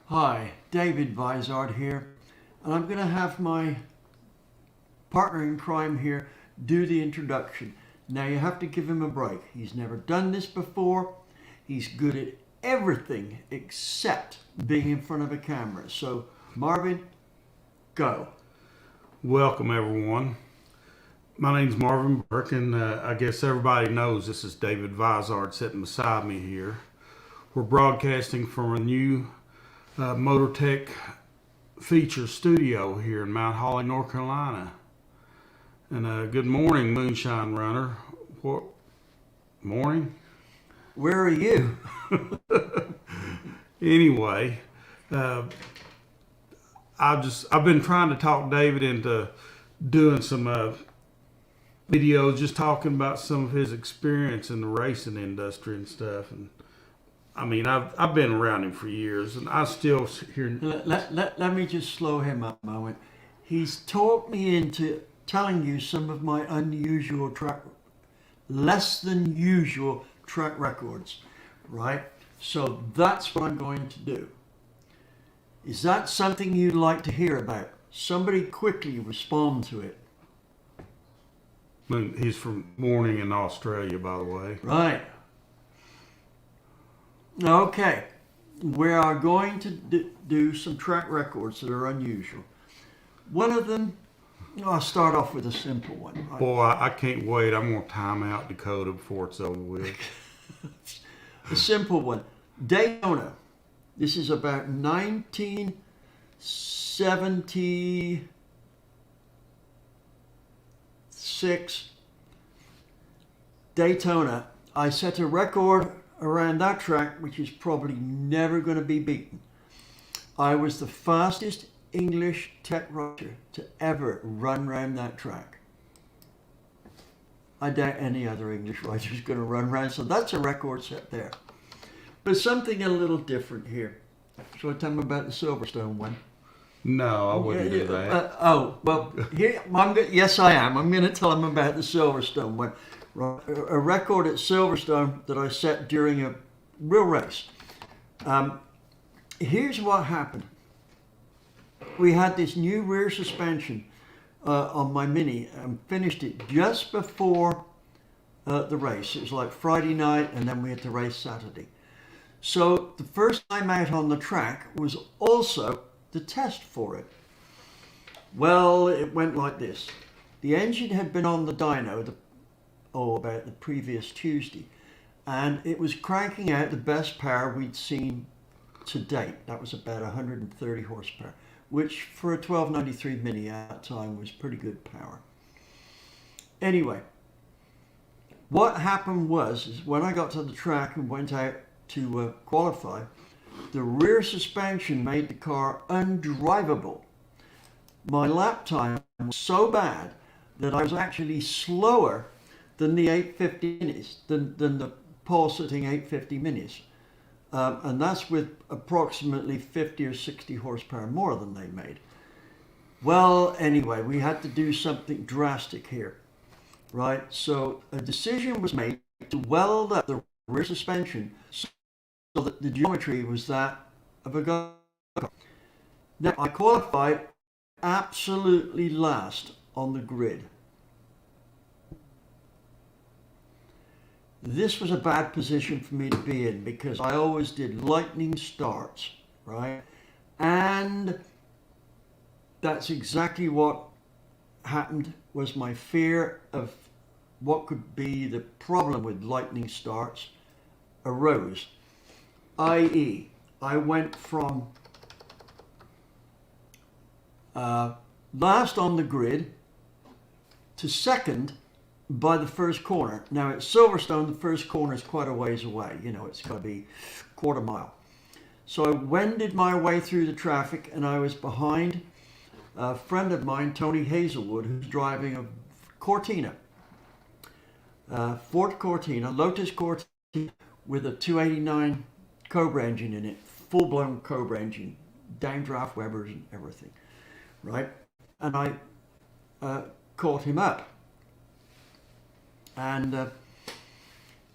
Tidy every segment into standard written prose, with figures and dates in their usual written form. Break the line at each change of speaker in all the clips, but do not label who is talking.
Hi, David Vizard here, and I'm going to have my partner in crime here do the introduction. Now you have to give him a break. He's never done this before. He's good at everything except being in front of a camera. So Marvin, go.
Welcome, everyone. My name's Marvin Burke, and I guess everybody knows this is David Vizard sitting beside me here. We're broadcasting from a new MotorTech feature studio here in Mount Holly, North Carolina. And good morning, Moonshine Runner. What morning?
Where are you?
Anyway, I've been trying to talk David into doing some videos, just talking about some of his experience in the racing industry and stuff. And I mean, I've been around him for years, and I still hear.
Let me just slow him up a moment. He's talked me into telling you some of my unusual less than usual track records, right? So that's what I'm going to do. Is that something you'd like to hear about? Somebody quickly respond to it.
He's from Morning in Australia, by the way.
Right. Okay. We are going to do some track records that are unusual. One of them, I'll start off with a simple one. Right?
Boy, I can't wait. I'm going to time out Dakota before it's over with.
A simple one. Daytona. This is about 1976. Daytona. I set a record around that track, which is probably never going to be beaten. I was the fastest English tech rider to ever run around that track. I doubt any other English rider is going to run around, so that's a record set there. But something a little different here. Shall I tell them about the Silverstone one?
No, I wouldn't do that.
Yes, I am. I'm going to tell them about the Silverstone one. A record at Silverstone that I set during a real race. Here's what happened. We had this new rear suspension on my Mini and finished it just before the race. It was like Friday night, and then we had to race Saturday. So the first time out on the track was also the test for it. Well, it went like this. The engine had been on the dyno about the previous Tuesday, and it was cranking out the best power we'd seen to date. That was about 130 horsepower, which for a 1293 Mini at that time was pretty good power. Anyway, what happened is when I got to the track and went out to qualify, the rear suspension made the car undrivable. My lap time was so bad that I was actually slower than the 850 minis, than the pole-sitting 850 minis. And that's with approximately 50 or 60 horsepower more than they made. Well, anyway, we had to do something drastic here, right? So a decision was made to weld up the rear suspension so that the geometry was that of a go kart. Now, I qualified absolutely last on the grid. This was a bad position for me to be in because I always did lightning starts, right? And that's exactly what happened. Was my fear of what could be the problem with lightning starts arose. i.e., I went from last on the grid to second by the first corner. Now at Silverstone, the first corner is quite a ways away. You know, it's got to be a quarter mile. So I wended my way through the traffic, and I was behind a friend of mine, Tony Hazelwood, who's driving a Cortina, Ford Cortina, Lotus Cortina with a 289 Cobra engine in it, full-blown Cobra engine, downdraft Webers and everything, right? And I caught him up. And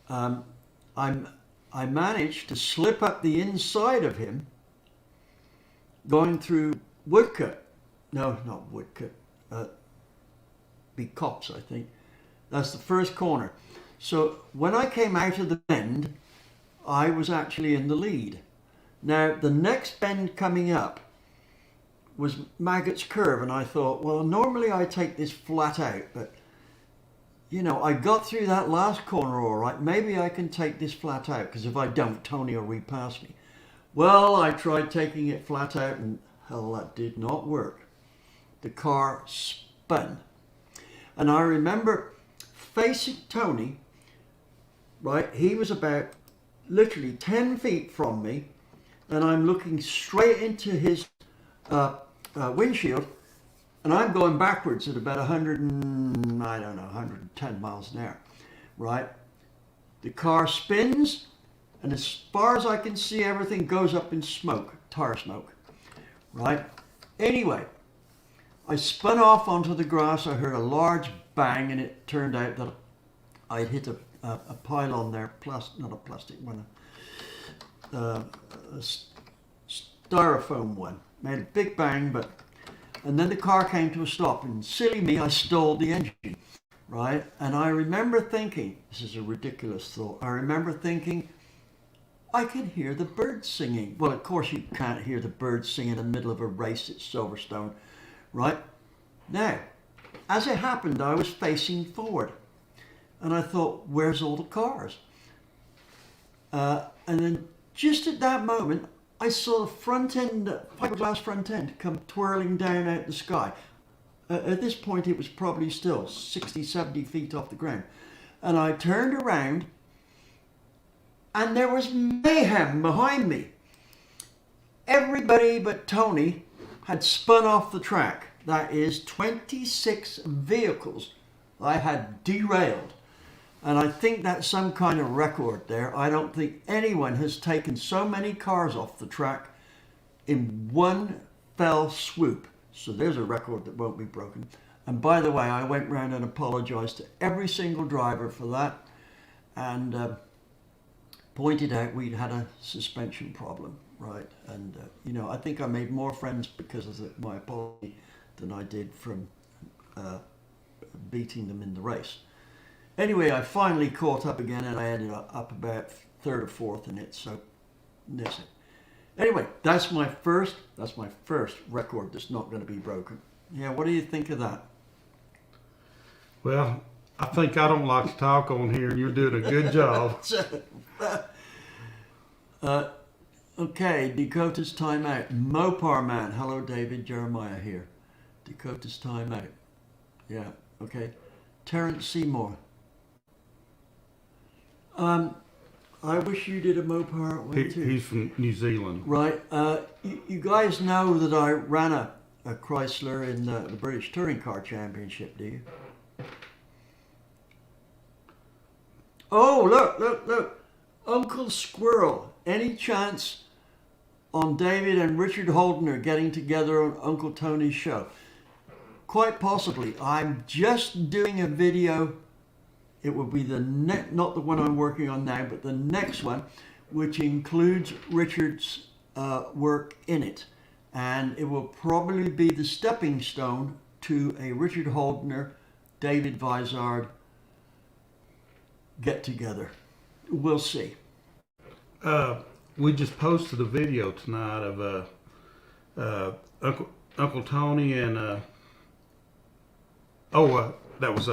I managed to slip up the inside of him going through Woodcut. No, not Woodcut. Be Cops, I think. That's the first corner. So when I came out of the bend, I was actually in the lead. Now, the next bend coming up was Maggot's Curve, and I thought, well, normally I take this flat out, but you know, I got through that last corner all right. Maybe I can take this flat out, because if I don't, Tony will repass me. Well, I tried taking it flat out, and hell, that did not work. The car spun. And I remember facing Tony, right? He was about literally 10 feet from me, and I'm looking straight into his windshield, and I'm going backwards at about 110 miles an hour, right? The car spins, and as far as I can see, everything goes up in smoke, tire smoke, right? Anyway, I spun off onto the grass. I heard a large bang, and it turned out that I'd hit a pylon there, not a plastic one, a styrofoam one. Made a big bang, and then the car came to a stop, and silly me, I stalled the engine, right? And I remember thinking, this is a ridiculous thought, I remember thinking, I can hear the birds singing. Well, of course you can't hear the birds sing in the middle of a race at Silverstone, right? Now, as it happened, I was facing forward, and I thought, where's all the cars? And then just at that moment, I saw the front end, fiberglass front end, come twirling down out the sky. At this point, it was probably still 60, 70 feet off the ground. And I turned around, and there was mayhem behind me. Everybody but Tony had spun off the track. That is 26 vehicles I had derailed. And I think that's some kind of record there. I don't think anyone has taken so many cars off the track in one fell swoop. So there's a record that won't be broken. And by the way, I went round and apologized to every single driver for that, and pointed out we'd had a suspension problem, right? And, you know, I think I made more friends because of my apology than I did from beating them in the race. Anyway, I finally caught up again, and I ended up about third or fourth in it, so that's it. Anyway, that's my first record that's not going to be broken. Yeah, what do you think of that?
Well, I think I don't like to talk on here, and you're doing a good job.
Okay, Dakota's timeout. Mopar Man. Hello, David. Jeremiah here. Dakota's timeout. Yeah, okay. Terrence Seymour. I wish you did a Mopar one too.
He's from New Zealand.
Right. You guys know that I ran a Chrysler in the British Touring Car Championship, do you? Oh, look. Uncle Squirrel. Any chance on David and Richard Holdener getting together on Uncle Tony's show? Quite possibly. I'm just doing a video. It will be not the one I'm working on now, but the next one, which includes Richard's work in it. And it will probably be the stepping stone to a Richard Holdener, David Vizard get together. We'll see.
We just posted a video tonight of Uncle Tony and that was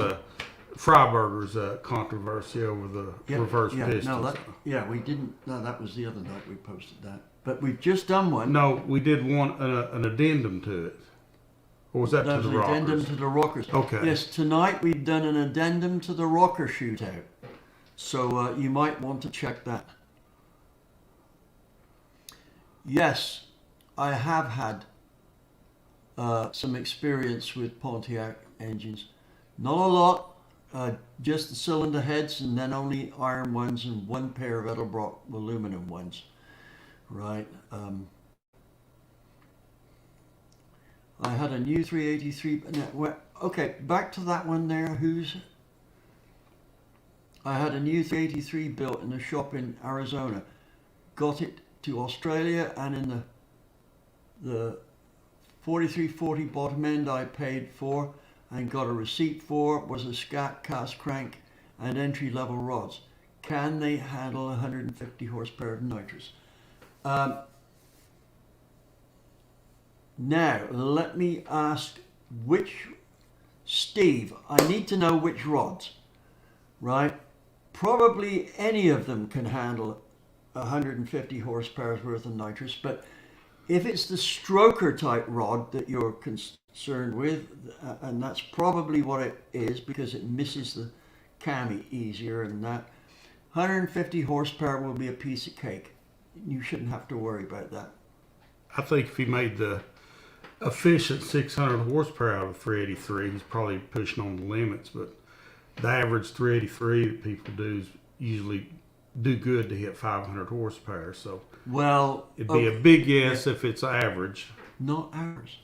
Freiburger's controversy over the reverse pistons.
We didn't. No, that was the other night we posted that. But we've just done one.
No, we did one an addendum to it. Or was that to the Rockers?
An addendum to the Rockers.
Okay.
Yes, tonight we've done an addendum to the Rocker shootout. So you might want to check that. Yes, I have had some experience with Pontiac engines. Not a lot. Just the cylinder heads, and then only iron ones and one pair of Edelbrock aluminum ones. Right. I had a new 383. Okay, back to that one there. I had a new 383 built in a shop in Arizona. Got it to Australia, and in the The 4340 bottom end I paid for and got a receipt for was a scat cast crank and entry level rods. Can they handle 150 horsepower of nitrous? Now, let me ask Steve, I need to know which rods, right? Probably any of them can handle 150 horsepower worth of nitrous, but if it's the stroker type rod that you're concerned with, and that's probably what it is because it misses the cami easier and that, 150 horsepower will be a piece of cake. You shouldn't have to worry about that.
I think if he made the efficient 600 horsepower out of 383, he's probably pushing on the limits, but the average 383 that people do is usually do good to hit 500 horsepower. So
well,
it'd be a big yes if it's average.
Not ours.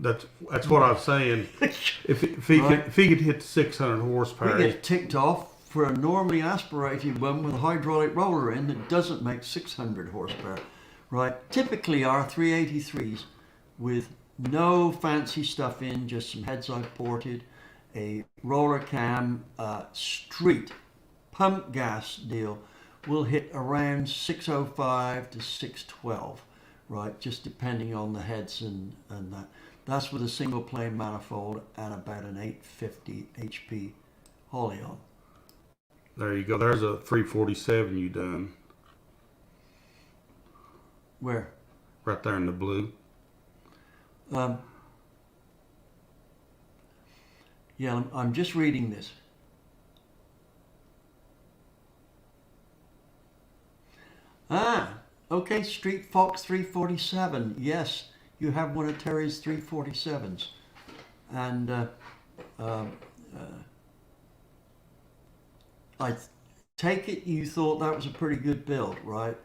That's what I'm saying. If he could hit 600 horsepower,
we get ticked off for a normally aspirated one with a hydraulic roller in that doesn't make 600 horsepower, right? Typically our 383s with no fancy stuff in, just some heads I've ported, a roller cam, street pump gas deal will hit around 605 to 612, right? Just depending on the heads and that. That's with a single plane manifold and about an 850 HP Holion.
There you go. There's a 347 you done.
Where?
Right there in the blue.
Yeah, I'm just reading this. Okay, Street Fox 347. Yes, you have one of Terry's 347s. And I take it you thought that was a pretty good build, right?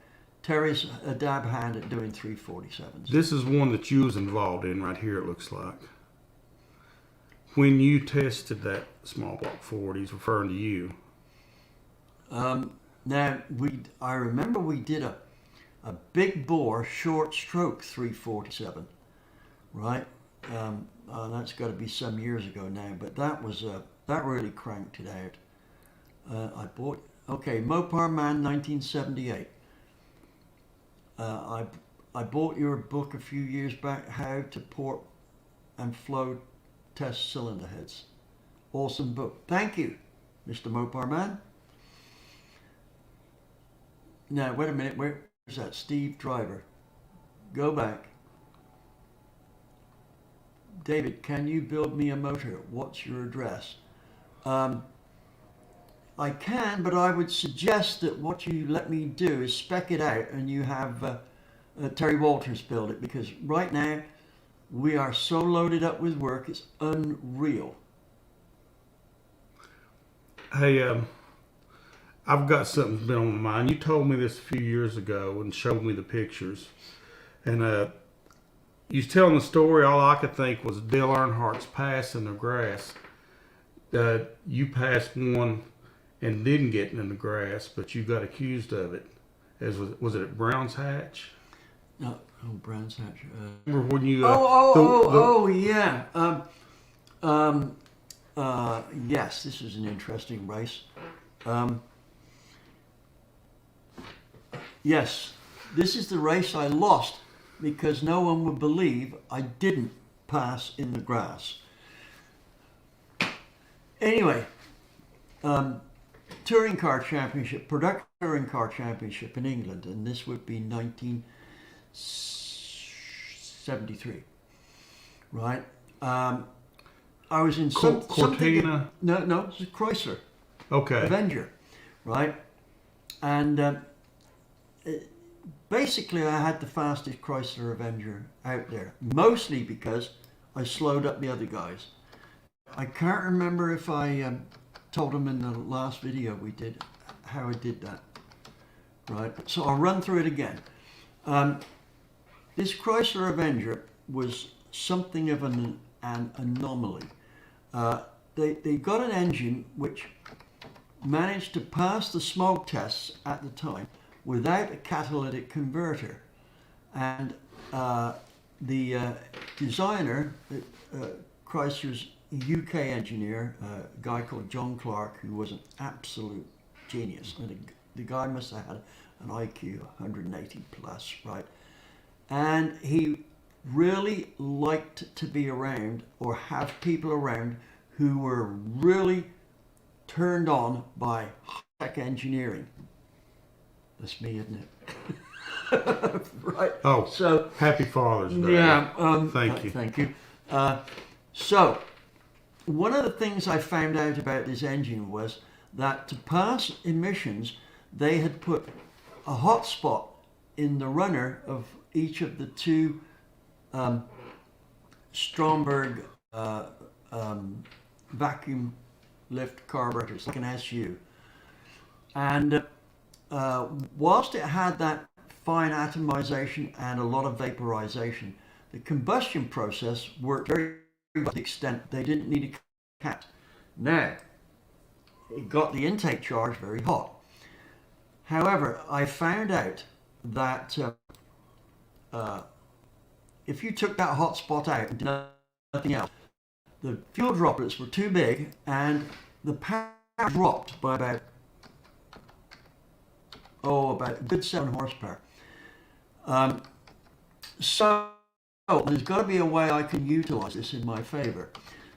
Terry's a dab hand at doing 347s.
This is one that you was involved in right here, it looks like. When you tested that small block Ford, he's referring to you.
Now, I remember we did a big bore short stroke 347, right? That's got to be some years ago now, but that really cranked it out. I bought, Mopar Man 1978. I bought your book a few years back, How to Port and Flow Test Cylinder Heads. Awesome book. Thank you, Mr. Mopar Man. Now, wait a minute. Where's that? Steve Driver. Go back. David, can you build me a motor? What's your address? I can, but I would suggest that what you let me do is spec it out and you have Terry Walters build it, because right now we are so loaded up with work, it's unreal.
Hey, I've got something that's been on my mind. You told me this a few years ago and showed me the pictures. And you was telling the story, all I could think was Dale Earnhardt's pass in the grass. You passed one and didn't get in the grass, but you got accused of it. Was it at Brown's Hatch?
No, Brown's Hatch.
Remember when you?
Yeah. Yes, this was an interesting race. Yes, this is the race I lost because no one would believe I didn't pass in the grass. Anyway, touring car championship, production touring car championship in England, and this would be 1973, right? I was in
Cortina.
No, it's a Chrysler.
Okay.
Avenger, right? And basically, I had the fastest Chrysler Avenger out there, mostly because I slowed up the other guys. I can't remember if I told them in the last video we did how I did that, right? So I'll run through it again. This Chrysler Avenger was something of an anomaly. They got an engine which managed to pass the smog tests at the time without a catalytic converter. And the designer, Chrysler's UK engineer, a guy called John Clark, who was an absolute genius. And the guy must have had an IQ 180 plus, right? And he really liked to be around or have people around who were really turned on by tech engineering. That's me, isn't it? Right.
Oh,
so
happy Father's Day.
Yeah.
Thank you.
Thank you. So, one of the things I found out about this engine was that to pass emissions, they had put a hotspot in the runner of each of the two Stromberg vacuum lift carburetors, like an SU. And whilst it had that fine atomization and a lot of vaporization, the combustion process worked very well to the extent they didn't need a cat. Now, it got the intake charge very hot. However, I found out that if you took that hot spot out and did nothing else, the fuel droplets were too big and the power dropped by about a good 7 horsepower. So there's got to be a way I can utilize this in my favor.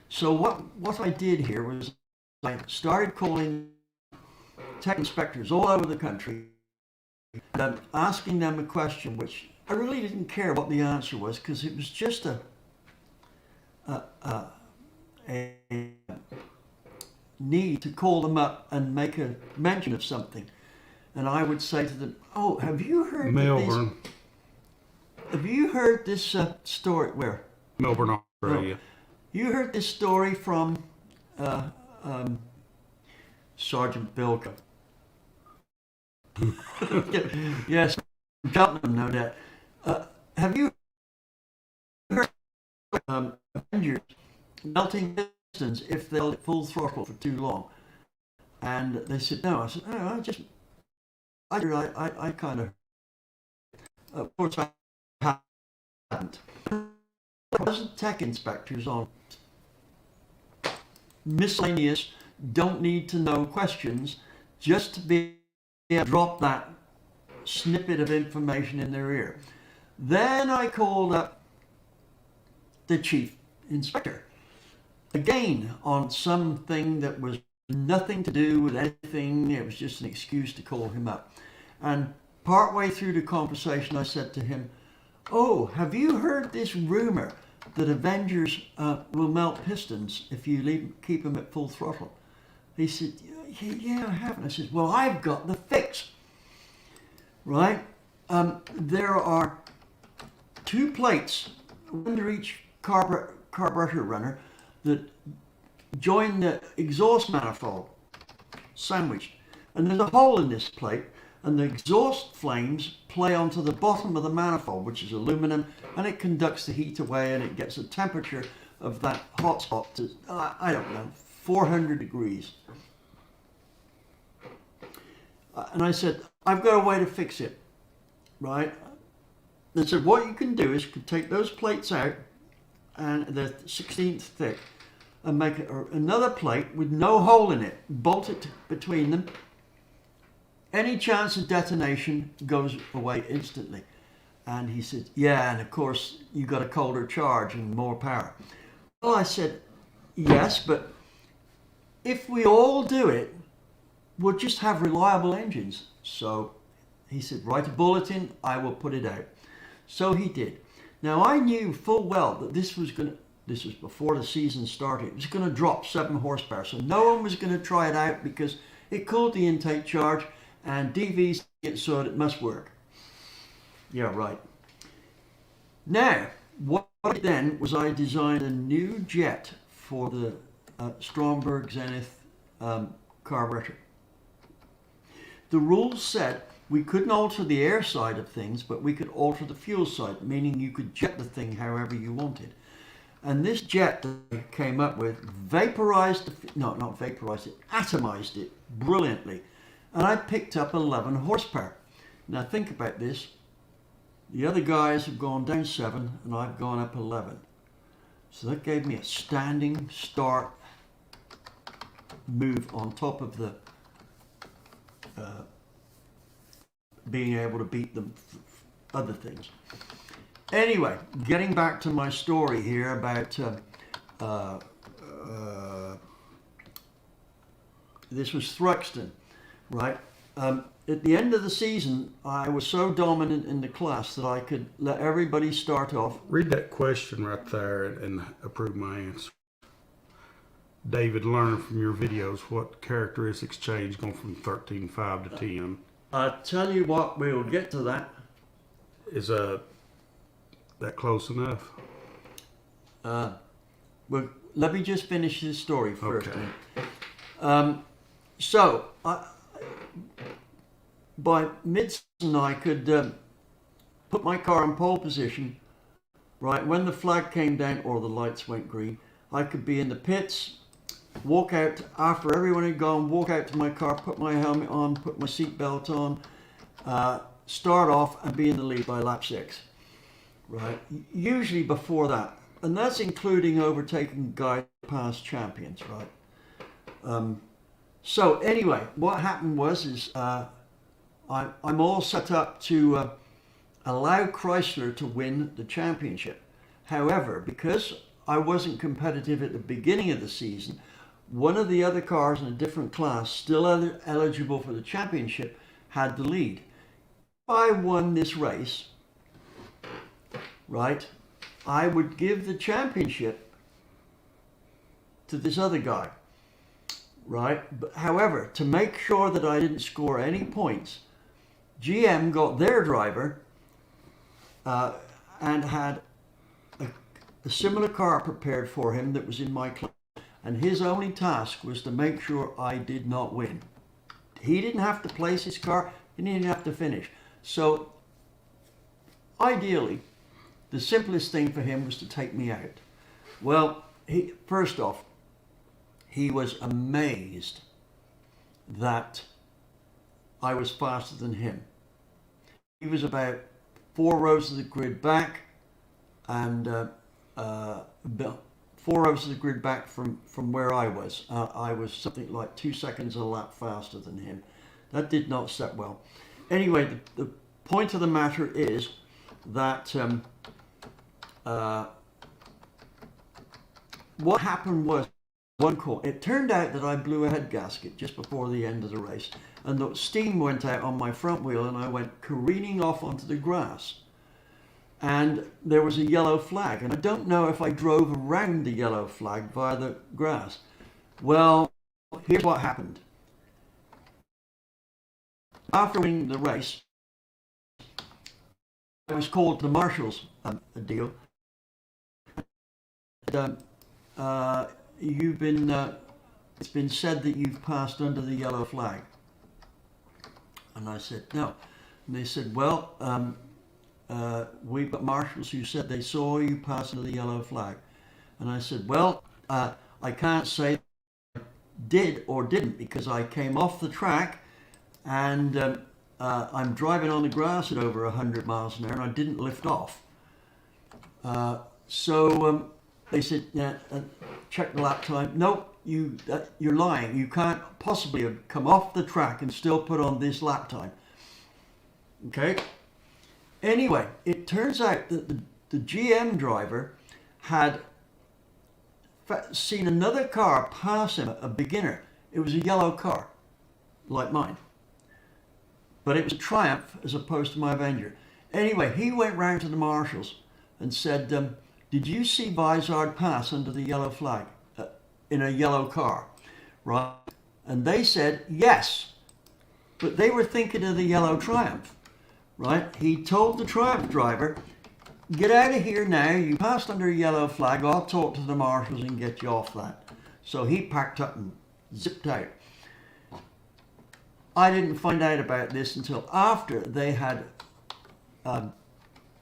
So what I did here was I started calling tech inspectors all over the country and asking them a question which I really didn't care what the answer was, because it was just a need to call them up and make a mention of something. And I would say to them, "Oh, have you heard
Melbourne?
Have you heard this story? Where?
Melbourne, Australia.
You heard this story from Sergeant Bilko?" Yes, Cheltenham, no doubt. Have you heard Avengers melting pistons if they'll at full throttle for too long? And they said, "No." I said, "No, I kind of course, I hadn't." Present tech inspectors on miscellaneous, don't need to know questions, just to be able to drop that snippet of information in their ear. Then I called up the chief inspector, again on something that was nothing to do with anything. It was just an excuse to call him up. And partway through the conversation, I said to him, "Oh, have you heard this rumor that Avengers will melt pistons if you keep them at full throttle?" He said, "Yeah, I haven't." I said, "Well, I've got the fix." Right? There are 2 plates under each carburetor runner that join the exhaust manifold, sandwiched. And there's a hole in this plate, and the exhaust flames play onto the bottom of the manifold, which is aluminum, and it conducts the heat away, and it gets a temperature of that hot spot to, I don't know, 400 degrees. And I said, "I've got a way to fix it," right? They said, "What you can do is you can take those plates out, and they're 1/16 thick, and make another plate with no hole in it, bolt it between them. Any chance of detonation goes away instantly." And he said, "Yeah, and of course you got a colder charge and more power." Well, I said, "Yes, but if we all do it, we'll just have reliable engines." So he said, "Write a bulletin, I will put it out." So he did. Now I knew full well that this was before the season started, it was going to drop 7 horsepower. So no one was going to try it out because it cooled the intake charge, and DV's it so it must work. Yeah, right. Now, what I did then was I designed a new jet for the Stromberg Zenith carburetor. The rules said we couldn't alter the air side of things, but we could alter the fuel side, meaning you could jet the thing however you wanted. And this jet that I came up with atomized it brilliantly. And I picked up 11 horsepower. Now think about this. The other guys have gone down 7 and I've gone up 11. So that gave me a standing start move on top of the being able to beat them other things. Anyway, getting back to my story here about this was Thruxton, right? At the end of the season, I was so dominant in the class that I could let everybody start off.
Read that question right there and approve my answer. David, learn from your videos what characteristics change going from 13.5 to 10.
I tell you what, we will get to that.
Is that close enough?
Well, let me just finish this story first.
Okay.
So, by mid-season, I could put my car in pole position, right? When the flag came down or the lights went green, I could be in the pits, walk out after everyone had gone, walk out to my car, put my helmet on, put my seatbelt on, start off and be in the lead by lap 6, right? Usually before that. And that's including overtaking guys past champions, right? So anyway, what happened was I'm all set up to allow Chrysler to win the championship. However, because I wasn't competitive at the beginning of the season, one of the other cars in a different class, still eligible for the championship, had the lead. If I won this race, right, I would give the championship to this other guy, right? But, however, to make sure that I didn't score any points, GM got their driver and had a similar car prepared for him that was in my class. And his only task was to make sure I did not win. He didn't have to place his car, he didn't have to finish. So, ideally, the simplest thing for him was to take me out. Well, first off, he was amazed that I was faster than him. He was about 4 rows of the grid back and 4 rows of the grid back from where I was. I was something like 2 seconds a lap faster than him. That did not set well. Anyway, the point of the matter is that what happened was one call. It turned out that I blew a head gasket just before the end of the race, and the steam went out on my front wheel, and I went careening off onto the grass. And there was a yellow flag, and I don't know if I drove around the yellow flag via the grass. Well, here's what happened. After winning the race, I was called to Marshall's deal. It's been said that you've passed under the yellow flag. And I said, no. And they said, well, we've got marshals who said they saw you pass under the yellow flag. And I said, well, I can't say I did or didn't, because I came off the track and I'm driving on the grass at over 100 miles an hour and I didn't lift off. So they said, yeah, check the lap time. Nope, you're lying. You can't possibly have come off the track and still put on this lap time. Okay? Anyway, it turns out that the GM driver had seen another car pass him, a beginner. It was a yellow car, like mine. But it was a Triumph as opposed to my Avenger. Anyway, he went round to the marshals and said, did you see Vizard pass under the yellow flag in a yellow car? Right? And they said, yes. But they were thinking of the yellow Triumph. Right? He told the Triumph driver, get out of here now. You passed under a yellow flag. I'll talk to the marshals and get you off that. So he packed up and zipped out. I didn't find out about this until after they had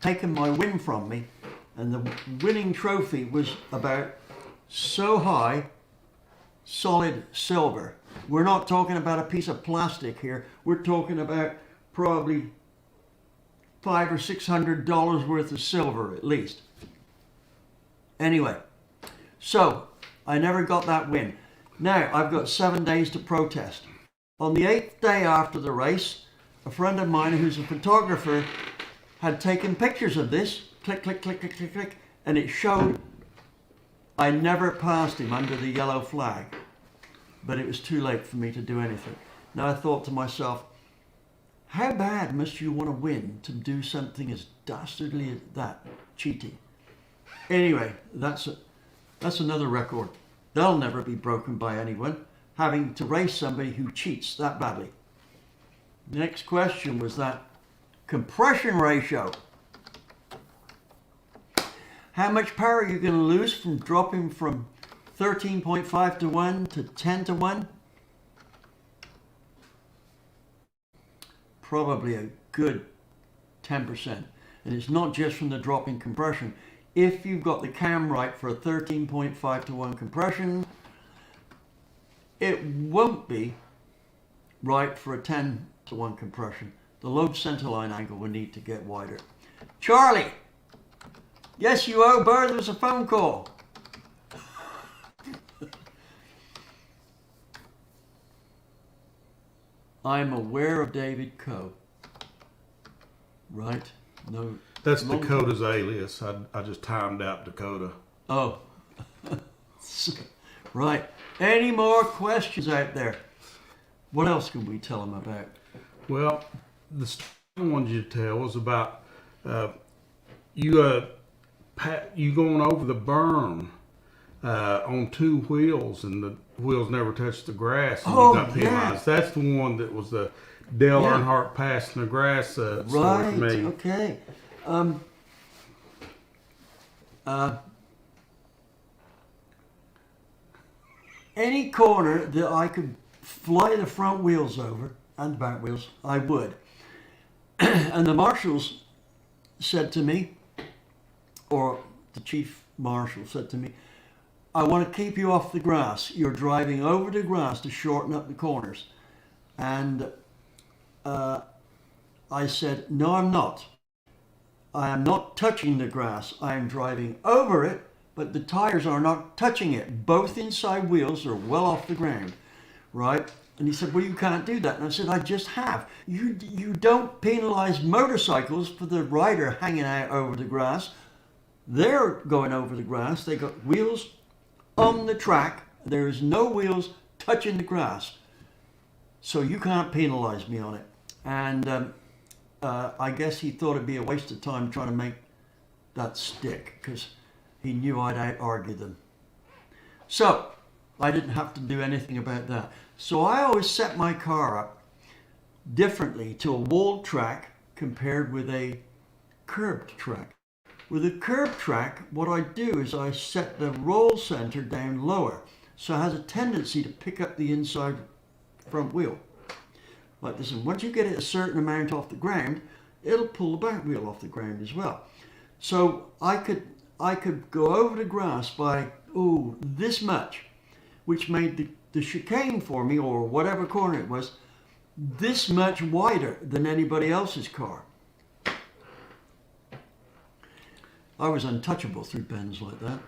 taken my win from me, and the winning trophy was about so high, solid silver. We're not talking about a piece of plastic here. We're talking about probably $500 or $600 worth of silver at least. Anyway, so I never got that win. Now I've got 7 days to protest. On the 8th day after the race, a friend of mine who's a photographer had taken pictures of this, click, click, click, click, click, click, and it showed I never passed him under the yellow flag. But it was too late for me to do anything. Now I thought to myself, how bad must you want to win to do something as dastardly as that, cheating? Anyway, that's another record. They'll never be broken by anyone, having to race somebody who cheats that badly. Next question was that compression ratio. How much power are you going to lose from dropping from 13.5 to 1 to 10 to 1? Probably a good 10%. And it's not just from the drop in compression. If you've got the cam right for a 13.5 to 1 compression, it won't be right for a 10 to 1 compression. The load centerline angle will need to get wider. Charlie! Yes, you owe Bird, there was a phone call. I'm aware of David Coe. Right? No.
That's Dakota's alias. I just timed out Dakota.
Oh. Right. Any more questions out there? What else can we tell them about?
Well, the story I wanted you to tell was about you going over the berm on 2 wheels, and the wheels never touched the grass, and you got penalized. That's the one that was the Dale Earnhardt Pass in the grass story for me.
Okay. Any corner that I could fly the front wheels over and the back wheels, I would. And the marshals said to me, or the chief marshal said to me, I want to keep you off the grass. You're driving over the grass to shorten up the corners. And I said, no, I'm not. I am not touching the grass. I am driving over it, but the tires are not touching it. Both inside wheels are well off the ground, right? And he said, well, you can't do that. And I said, I just have. You don't penalize motorcycles for the rider hanging out over the grass. They're going over the grass. They got wheels on the track. There is no wheels touching the grass. So you can't penalize me on it. And I guess he thought it'd be a waste of time trying to make that stick, because he knew I'd out-argue them. So I didn't have to do anything about that. So I always set my car up differently to a walled track compared with a curbed track. With a curbed track, what I do is I set the roll center down lower, so it has a tendency to pick up the inside front wheel. Like this, and once you get it a certain amount off the ground, it'll pull the back wheel off the ground as well. So I could go over the grass by this much, which made the chicane for me, or whatever corner it was, this much wider than anybody else's car. I was untouchable through bends like that.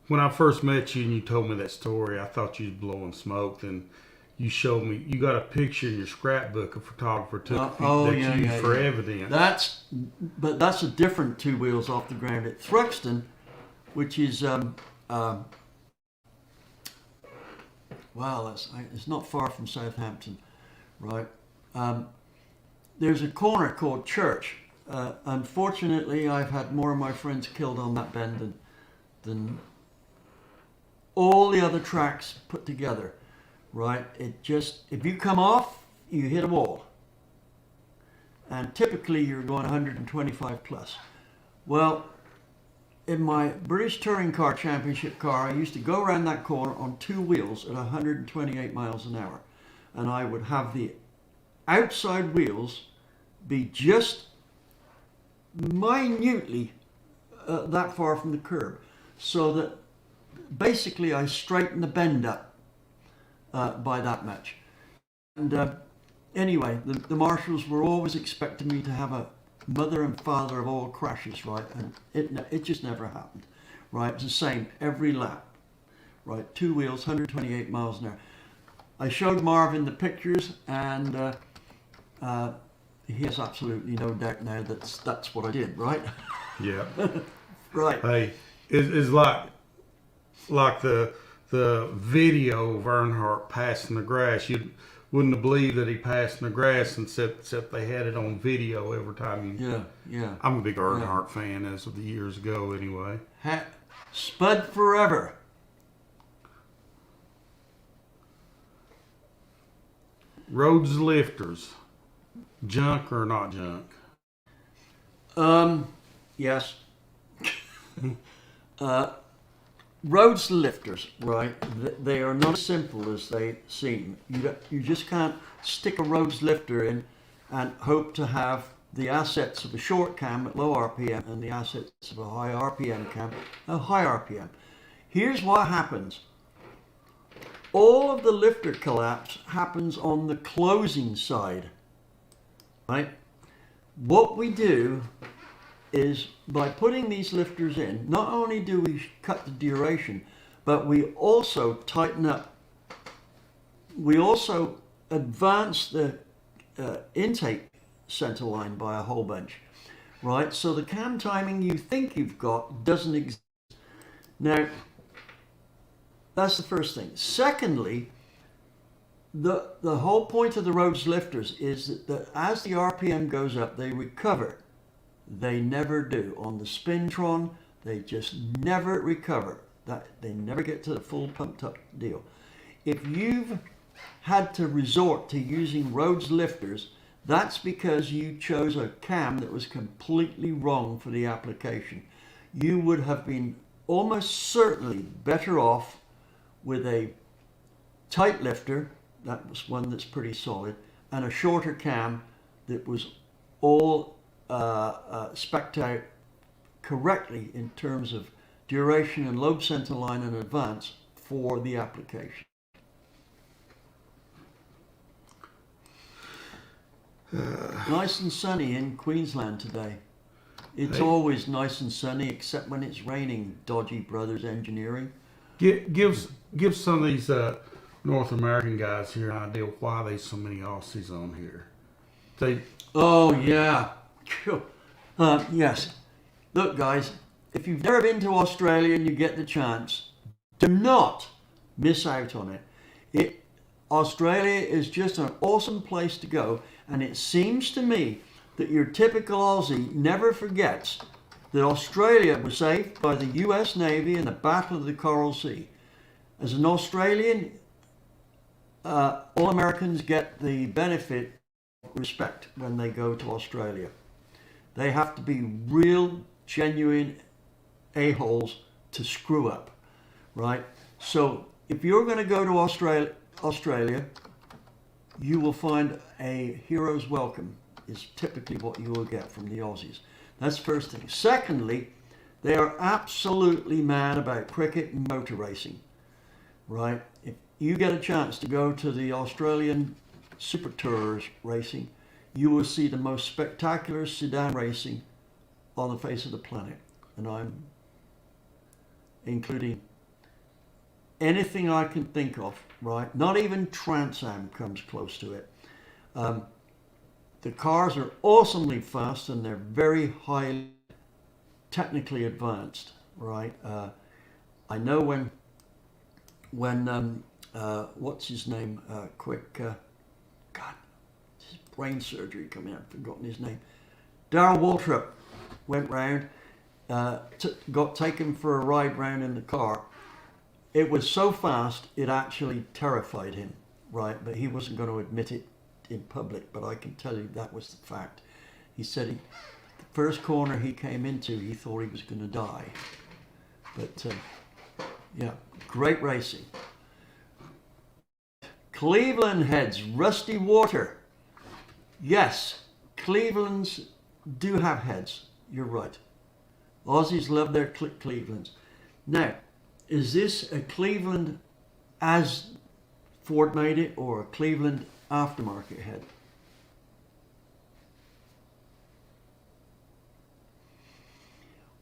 When I first met you and you told me that story, I thought you was blowing smoke. Then you showed me, you got a picture in your scrapbook a photographer took you used for evidence.
That's a different 2 wheels off the ground at Thruxton, which is it's not far from Southampton, right? There's a corner called Church. Unfortunately, I've had more of my friends killed on that bend than all the other tracks put together, right? If you come off, you hit a wall. And typically you're going 125 plus. Well, in my British Touring Car Championship car, I used to go around that corner on 2 wheels at 128 miles an hour. And I would have the outside wheels be just minutely that far from the curb, so that basically I straightened the bend up by that much. And anyway, the marshals were always expecting me to have mother and father of all crashes, right? And it just never happened, right? It's the same every lap, right? Two wheels, 128 miles an hour. I showed Marvin the pictures, and he has absolutely no doubt now that's what I did, right?
Yeah.
Right.
Hey, it's like the video of Earnhardt passing the grass. You wouldn't have believed that he passed in the grass, except they had it on video every time.
Yeah.
I'm a big Earnhardt fan as of the years ago, anyway.
Spud forever.
Rhodes lifters, junk or not junk?
Yes. Rhodes lifters, right? They are not as simple as they seem. You just can't stick a Rhodes lifter in and hope to have the assets of a short cam at low RPM and the assets of a high RPM cam at high RPM. Here's what happens. All of the lifter collapse happens on the closing side, right? What we do is by putting these lifters in, not only do we cut the duration, but we also tighten up. We also advance the intake center line by a whole bunch, right? So the cam timing you think you've got doesn't exist. Now, that's the first thing. Secondly, the whole point of the Rhodes lifters is that as the RPM goes up, they recover. They never do. On the Spintron, they just never recover. They never get to the full pumped up deal. If you've had to resort to using Rhodes lifters, that's because you chose a cam that was completely wrong for the application. You would have been almost certainly better off with a tight lifter, that was one that's pretty solid, and a shorter cam that was all spec'd out correctly in terms of duration and lobe center line and advance for the application. Nice and sunny in Queensland today. It's always nice and sunny except when it's raining, Dodgy Brothers Engineering.
Give some of these North American guys here an idea why there's so many Aussies on here.
Oh yeah, yes. Look, guys, if you've never been to Australia and you get the chance, do not miss out on it. Australia is just an awesome place to go, and it seems to me that your typical Aussie never forgets that Australia was saved by the US Navy in the Battle of the Coral Sea. As an Australian, all Americans get the benefit of respect when they go to Australia. They have to be real, genuine a-holes to screw up, right? So if you're going to go to Australia, you will find a hero's welcome is typically what you will get from the Aussies. That's the first thing. Secondly, they are absolutely mad about cricket and motor racing, right? If you get a chance to go to the Australian Super Tours racing, you will see the most spectacular sedan racing on the face of the planet. And I'm including anything I can think of, right? Not even Trans Am comes close to it. The cars are awesomely fast and they're very highly technically advanced, right? I know when what's his name? God, his brain surgery coming out. I've forgotten his name. Darrell Waltrip went round, got taken for a ride round in the car. It was so fast it actually terrified him, right? But he wasn't going to admit it in public, but I can tell you that was the fact. He said the first corner he came into, he thought he was going to die. But yeah, great racing. Cleveland heads, rusty water. Yes, Clevelands do have heads. You're right. Aussies love their Clevelands. Now, is this a Cleveland as Ford made it or a Cleveland aftermarket head?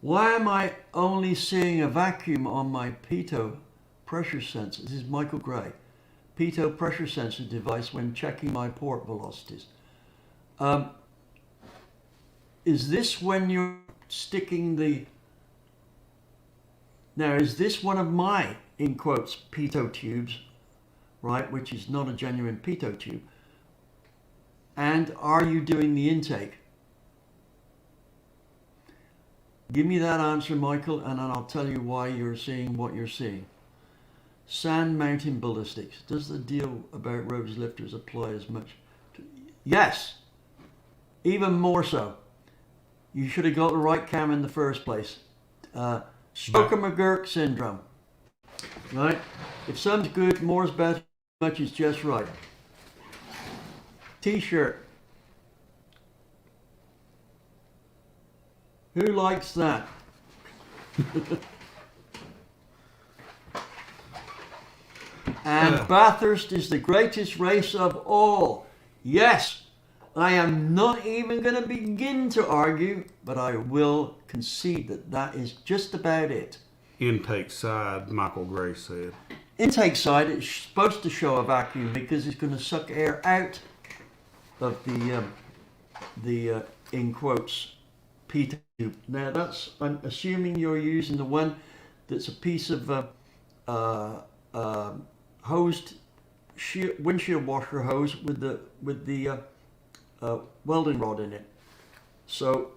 Why am I only seeing a vacuum on my pitot pressure sensor? This is Michael Gray. Pitot pressure sensor device when checking my port velocities. Is this when you're sticking the... Now, is this one of my, in quotes, pitot tubes, right, which is not a genuine pitot tube? And are you doing the intake? Give me that answer, Michael, and then I'll tell you why you're seeing what you're seeing. Sand mountain ballistics. Does the deal about roads lifters apply as much? Yes, even more so. You should have got the right cam in the first place. Stoker McGurk syndrome. Right? If some's good, more's better, much is just right. T-shirt. Who likes that? And Bathurst is the greatest race of all. Yes, I am not even going to begin to argue, but I will concede that that is just about it.
Intake side, Michael Gray said.
Intake side is supposed to show a vacuum because it's going to suck air out of the in quotes, pitot tube. Now that's, I'm assuming you're using the one that's a piece of hosed windshield washer hose with the welding rod in it. So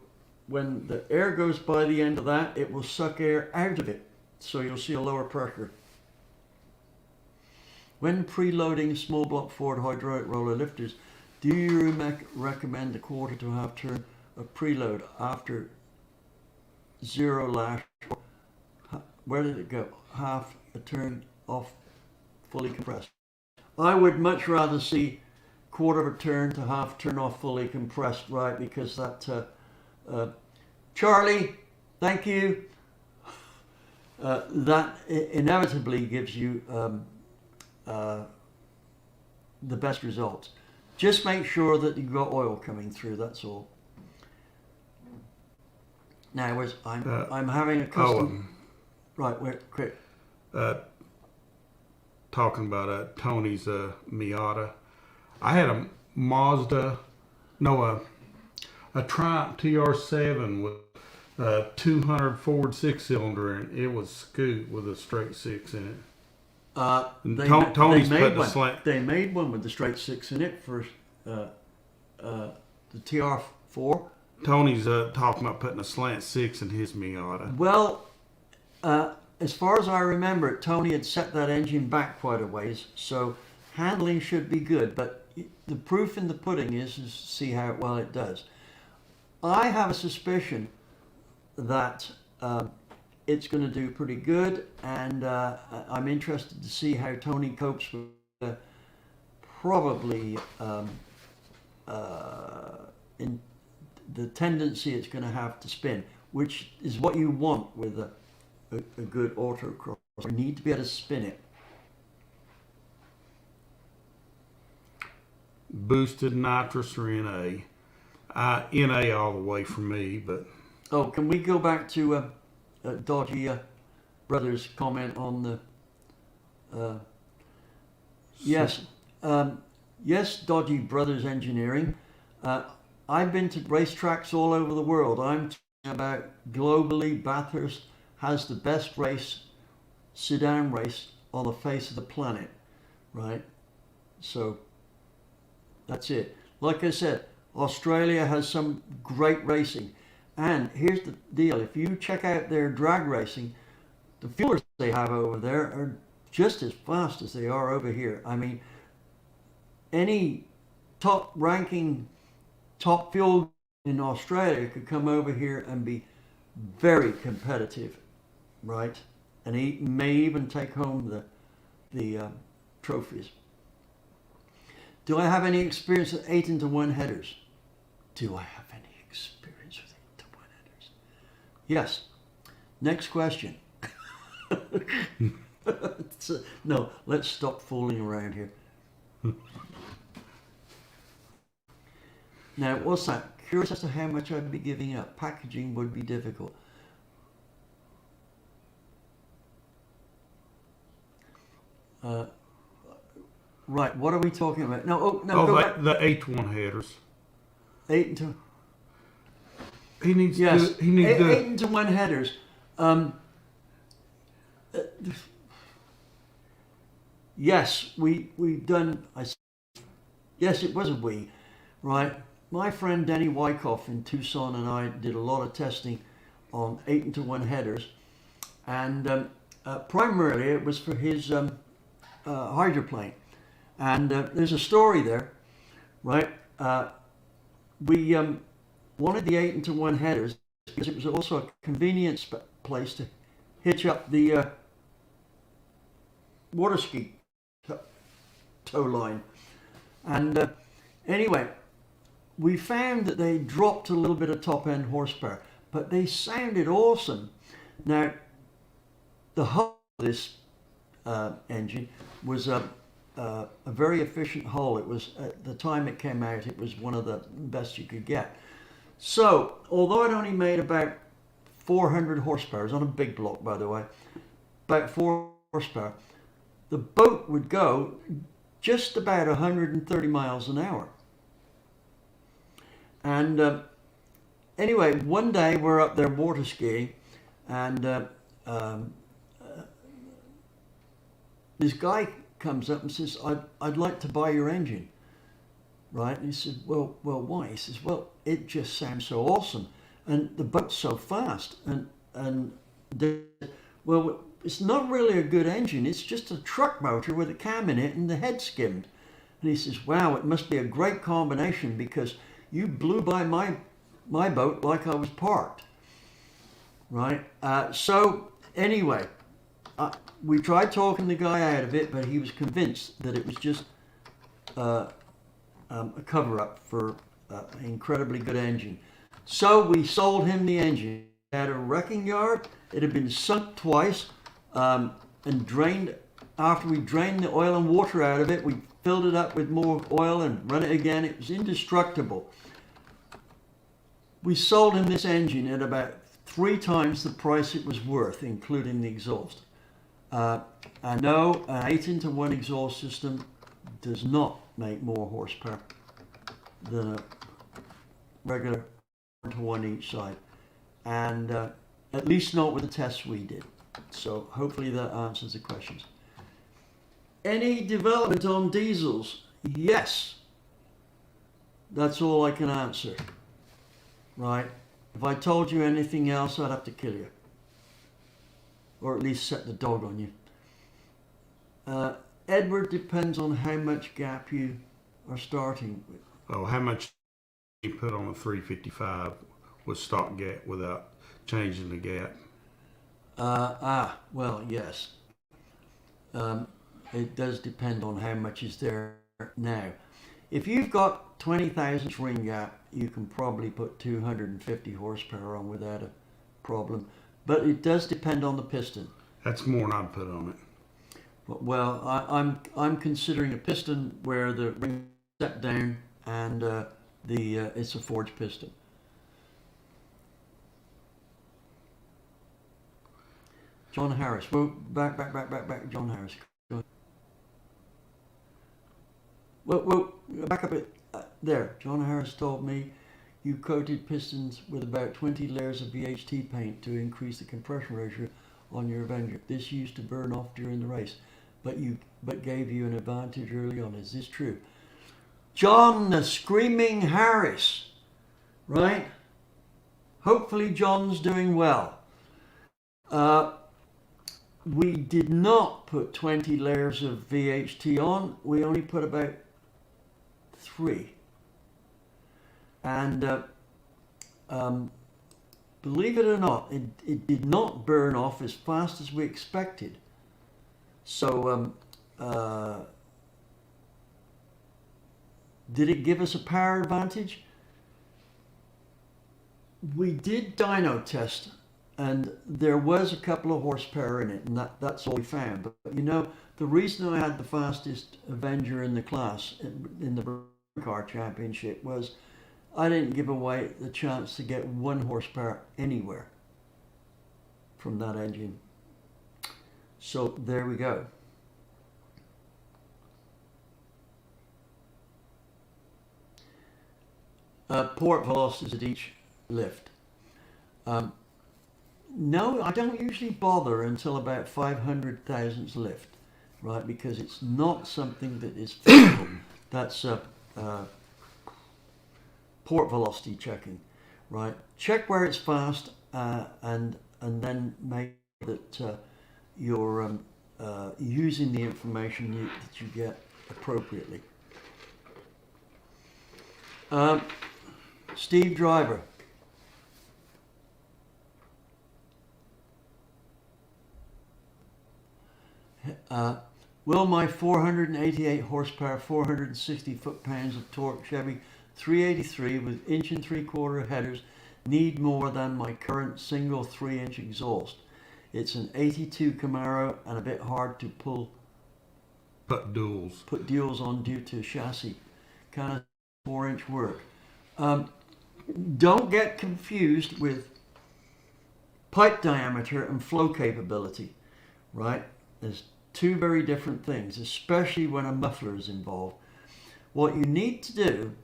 when the air goes by the end of that, it will suck air out of it. So you'll see a lower pressure. When preloading small block Ford hydraulic roller lifters, do you recommend a quarter to half turn of preload after zero lash? Where did it go? Half a turn off fully compressed. I would much rather see quarter of a turn to half turn off fully compressed, right? Because that, Charlie, thank you. That inevitably gives you the best results. Just make sure that you've got oil coming through. That's all. Now, I'm having a custom. Right, wait, quick.
Talking about Tony's Miata. I had a Triumph TR7 with 200 Ford 6-cylinder, and it was Scoot with a straight 6 in it. Tony's put the slant.
They made one with the straight 6 in it for the TR4.
Tony's talking about putting a slant 6 in his Miata.
Well, as far as I remember, Tony had set that engine back quite a ways, so handling should be good. But the proof in the pudding is to see how well it does. I have a suspicion that it's going to do pretty good, and I'm interested to see how Tony copes with probably in the tendency it's going to have to spin, which is what you want with a good autocross. You need to be able to spin it.
Boosted nitrous or NA? NA all the way for me, but...
Oh, can we go back to Dodgy Brothers' comment on the... yes, yes, Dodgy Brothers Engineering. I've been to racetracks all over the world. I'm talking about globally, Bathurst has the best sedan race on the face of the planet, right? So that's it. Like I said, Australia has some great racing. And here's the deal. If you check out their drag racing, the fuelers they have over there are just as fast as they are over here. I mean, any top ranking, top fuel in Australia could come over here and be very competitive, right? And he may even take home the trophies. Do I have any experience with 8-to-1 headers? Do I have any experience with 8-to-1 headers? Yes. Next question. No, let's stop fooling around here. Now, what's that? Curious as to how much I'd be giving up. Packaging would be difficult. Right, what are we talking about? No,
Oh,
go back.
the H1 headers.
8 into
He needs
yes,
to. He needs
8 into 1 headers. Um, uh, yes, we've done. Yes, it was a we, right? My friend Danny Wyckoff in Tucson and I did a lot of testing on 8 into 1 headers, and primarily it was for his hydroplane. And there's a story there, right? We wanted the 8 into 1 headers because it was also a convenient place to hitch up the water ski tow line. And anyway, we found that they dropped a little bit of top end horsepower, but they sounded awesome. Now, the hull of this engine was a very efficient hull. It was, at the time it came out, it was one of the best you could get. So, although it only made about 400 horsepower, it was on a big block, by the way, about 4 horsepower, the boat would go just about 130 miles an hour. And anyway, one day we're up there water skiing, and this guy comes up and says, I'd like to buy your engine. Right? And he said, well, why? He says, well, it just sounds so awesome, and the boat's so fast. And well, it's not really a good engine. It's just a truck motor with a cam in it and the head skimmed. And he says, wow, it must be a great combination because you blew by my boat like I was parked. Right? So anyway, we tried talking the guy out of it, but he was convinced that it was just a cover-up for an incredibly good engine. So we sold him the engine at a wrecking yard. It had been sunk twice and drained. After we drained the oil and water out of it, we filled it up with more oil and run it again. It was indestructible. We sold him this engine at about 3 times the price it was worth, including the exhaust. I know an 8 into 1 exhaust system does not make more horsepower than a regular 1 to 1 each side, and at least not with the tests we did. So hopefully that answers the questions. Any development on diesels? Yes. That's all I can answer. Right? If I told you anything else, I'd have to kill you, or at least set the dog on you. Edward, depends on how much gap you are starting with.
Oh, how much you put on a 355 with stock gap without changing the gap?
Well, yes. It does depend on how much is there now. If you've got 20,000 ring gap, you can probably put 250 horsepower on without a problem. But it does depend on the piston.
That's more than I'd put on it.
Well, I'm considering a piston where the ring is set down and it's a forged piston. John Harris. Well, back. John Harris. Well, back up there. John Harris told me you coated pistons with about 20 layers of VHT paint to increase the compression ratio on your Avenger. This used to burn off during the race, but gave you an advantage early on. Is this true? John the Screaming Harris, right? Hopefully John's doing well. We did not put 20 layers of VHT on. We only put about 3. And believe it or not, it did not burn off as fast as we expected. So did it give us a power advantage? We did dyno test, and there was a couple of horsepower in it, and that's all we found. But you know, the reason I had the fastest Avenger in the class in the car championship was I didn't give away the chance to get 1 horsepower anywhere from that engine. So there we go. port velocities at each lift. No, I don't usually bother until about 500 thousandths lift, right? Because it's not something that is physical. That's port velocity checking, right? Check where it's fast, and then make sure that you're using the information that you get appropriately. Steve Driver. Will my 488 horsepower, 460 foot-pounds of torque Chevy 383 with 1 3/4 headers need more than my current single 3-inch exhaust? It's an 82 Camaro and a bit hard to put duals on due to chassis. Kind of 4-inch work. Don't get confused with pipe diameter and flow capability, right? There's two very different things, especially when a muffler is involved. What you need to do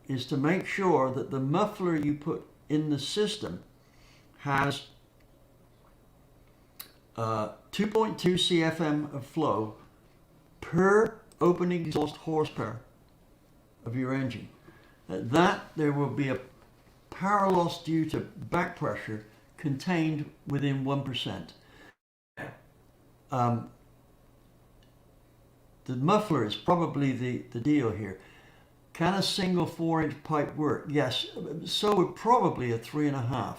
is to make sure that the muffler you put in the system has 2.2 CFM of flow per opening exhaust horsepower of your engine. At that, there will be a power loss due to back pressure contained within 1%. The muffler is probably the deal here. Can a single 4-inch pipe work? Yes, so would probably a 3.5.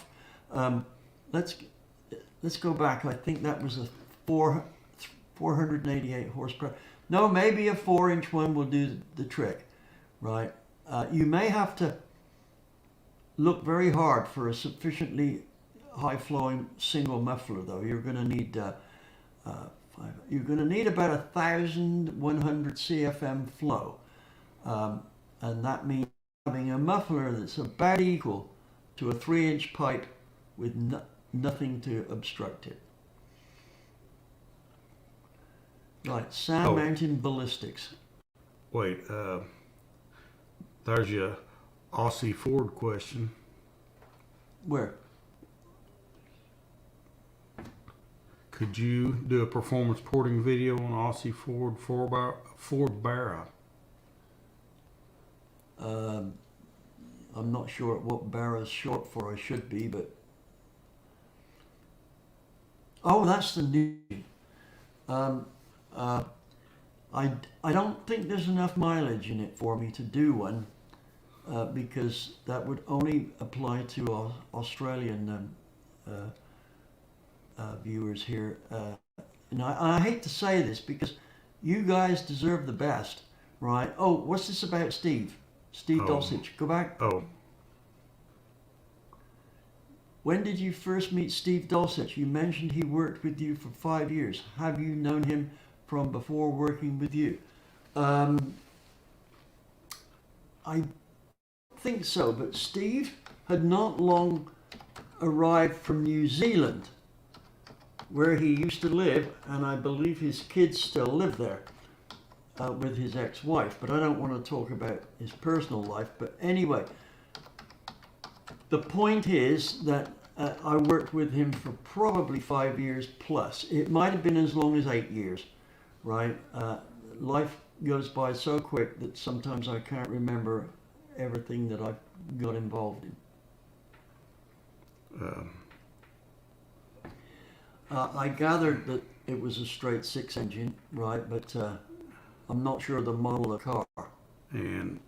Let's go back. I think that was a 488 horsepower. No, maybe a 4-inch one will do the trick, right? You may have to look very hard for a sufficiently high-flowing single muffler, though. You're going to need about 1,100 CFM flow, and that means having a muffler that's about equal to a 3-inch pipe with nothing to obstruct it. Right, Sand Mountain Ballistics.
Wait, there's your Aussie Ford question.
Where?
Could you do a performance porting video on Aussie Ford Barra?
I'm not sure what Barra is short for. I should be, but that's the new. I don't think there's enough mileage in it for me to do one, because that would only apply to Australian viewers here. And I hate to say this because you guys deserve the best, right? Oh, what's this about Steve? Steve Dulcich. Go back. When did you first meet Steve Dulcich? You mentioned he worked with you for 5 years. Have you known him from before working with you? I think so, but Steve had not long arrived from New Zealand, where he used to live, and I believe his kids still live there with his ex-wife, but I don't want to talk about his personal life. But anyway, the point is that I worked with him for probably 5 years plus. It might have been as long as 8 years, right? Life goes by so quick that sometimes I can't remember everything that I've got involved in. I gathered that it was a straight 6 engine, right? But I'm not sure the model of the car.
And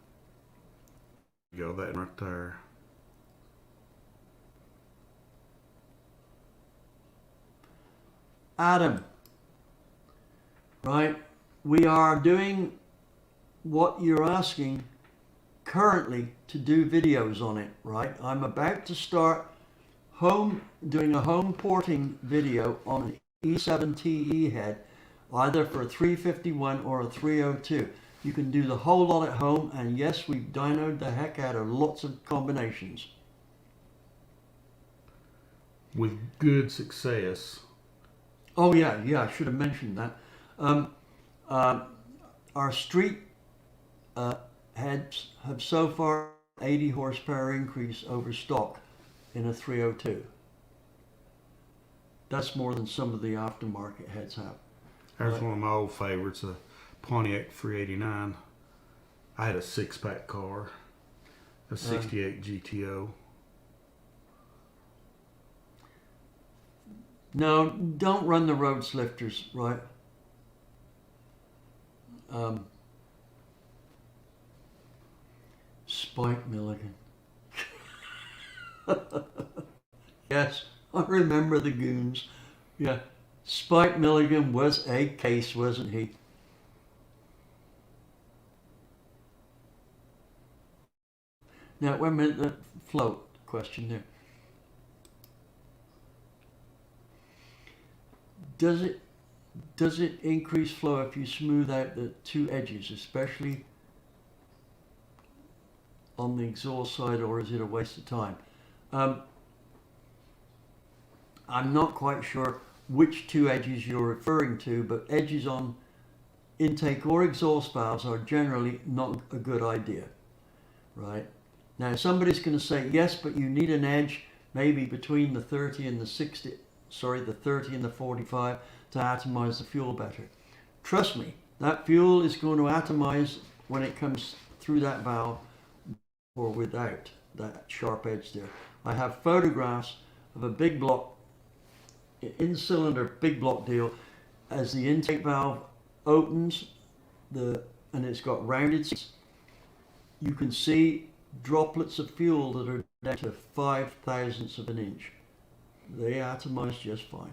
go that right there.
Adam, right? We are doing what you're asking currently to do videos on it, right? I'm about to start doing a home porting video on an E7TE head, either for a 351 or a 302. You can do the whole lot at home, and yes, we've dynoed the heck out of lots of combinations.
With good success.
Oh yeah, I should have mentioned that. Our street heads have so far 80 horsepower increase over stock in a 302. That's more than some of the aftermarket heads have.
There's one of my old favorites, a Pontiac 389. I had a 6-pack car, a 68 GTO.
No, don't run the road lifters, right? Spike Milligan. Yes, I remember the goons. Yeah, Spike Milligan was a case, wasn't he? Now, wait a minute, that float question there. Does it increase flow if you smooth out the two edges, especially on the exhaust side, or is it a waste of time? I'm not quite sure which two edges you're referring to, but edges on intake or exhaust valves are generally not a good idea, right? Now somebody's going to say, yes, but you need an edge maybe between the 30 and the 60, the 30 and the 45 to atomize the fuel better. Trust me, that fuel is going to atomize when it comes through that valve or without that sharp edge there. I have photographs of a big block, in-cylinder big block deal, as the intake valve opens, and it's got rounded seats. You can see droplets of fuel that are down to 5/1000ths of an inch. They atomize just fine.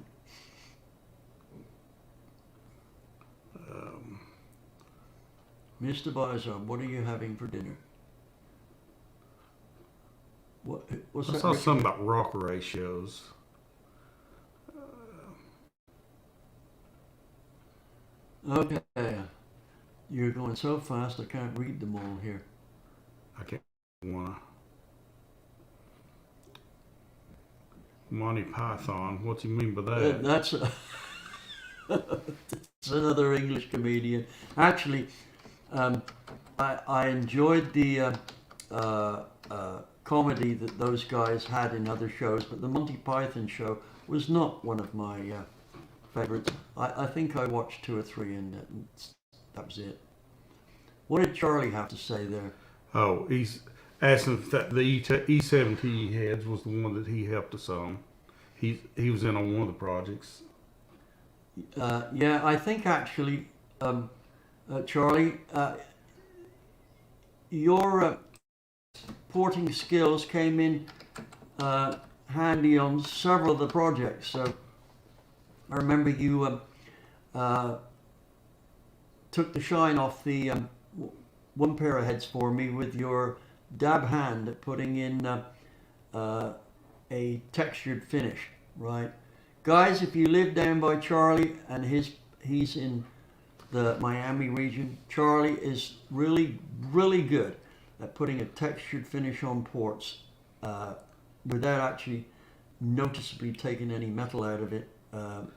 Mr. Vizard, what are you having for dinner? What's
I
that?
saw something about rock ratios.
Okay. You're going so fast I can't read them all here.
I can't wanna. Monty Python. What do you mean by that?
That's that's another English comedian. Actually, I enjoyed the comedy that those guys had in other shows, but the Monty Python show was not one of my favorites. I think I watched 2 or 3 and that was it. What did Charlie have to say there?
Oh, he's asking if the E70 he had was the one that he helped us on. He was in on one of the projects.
Yeah, I think actually, Charlie, your porting skills came in handy on several of the projects. So I remember you took the shine off the one pair of heads for me with your dab hand at putting in a textured finish, right? Guys, if you live down by Charlie and he's in the Miami region, Charlie is really, really good at putting a textured finish on ports without actually noticeably taking any metal out of it,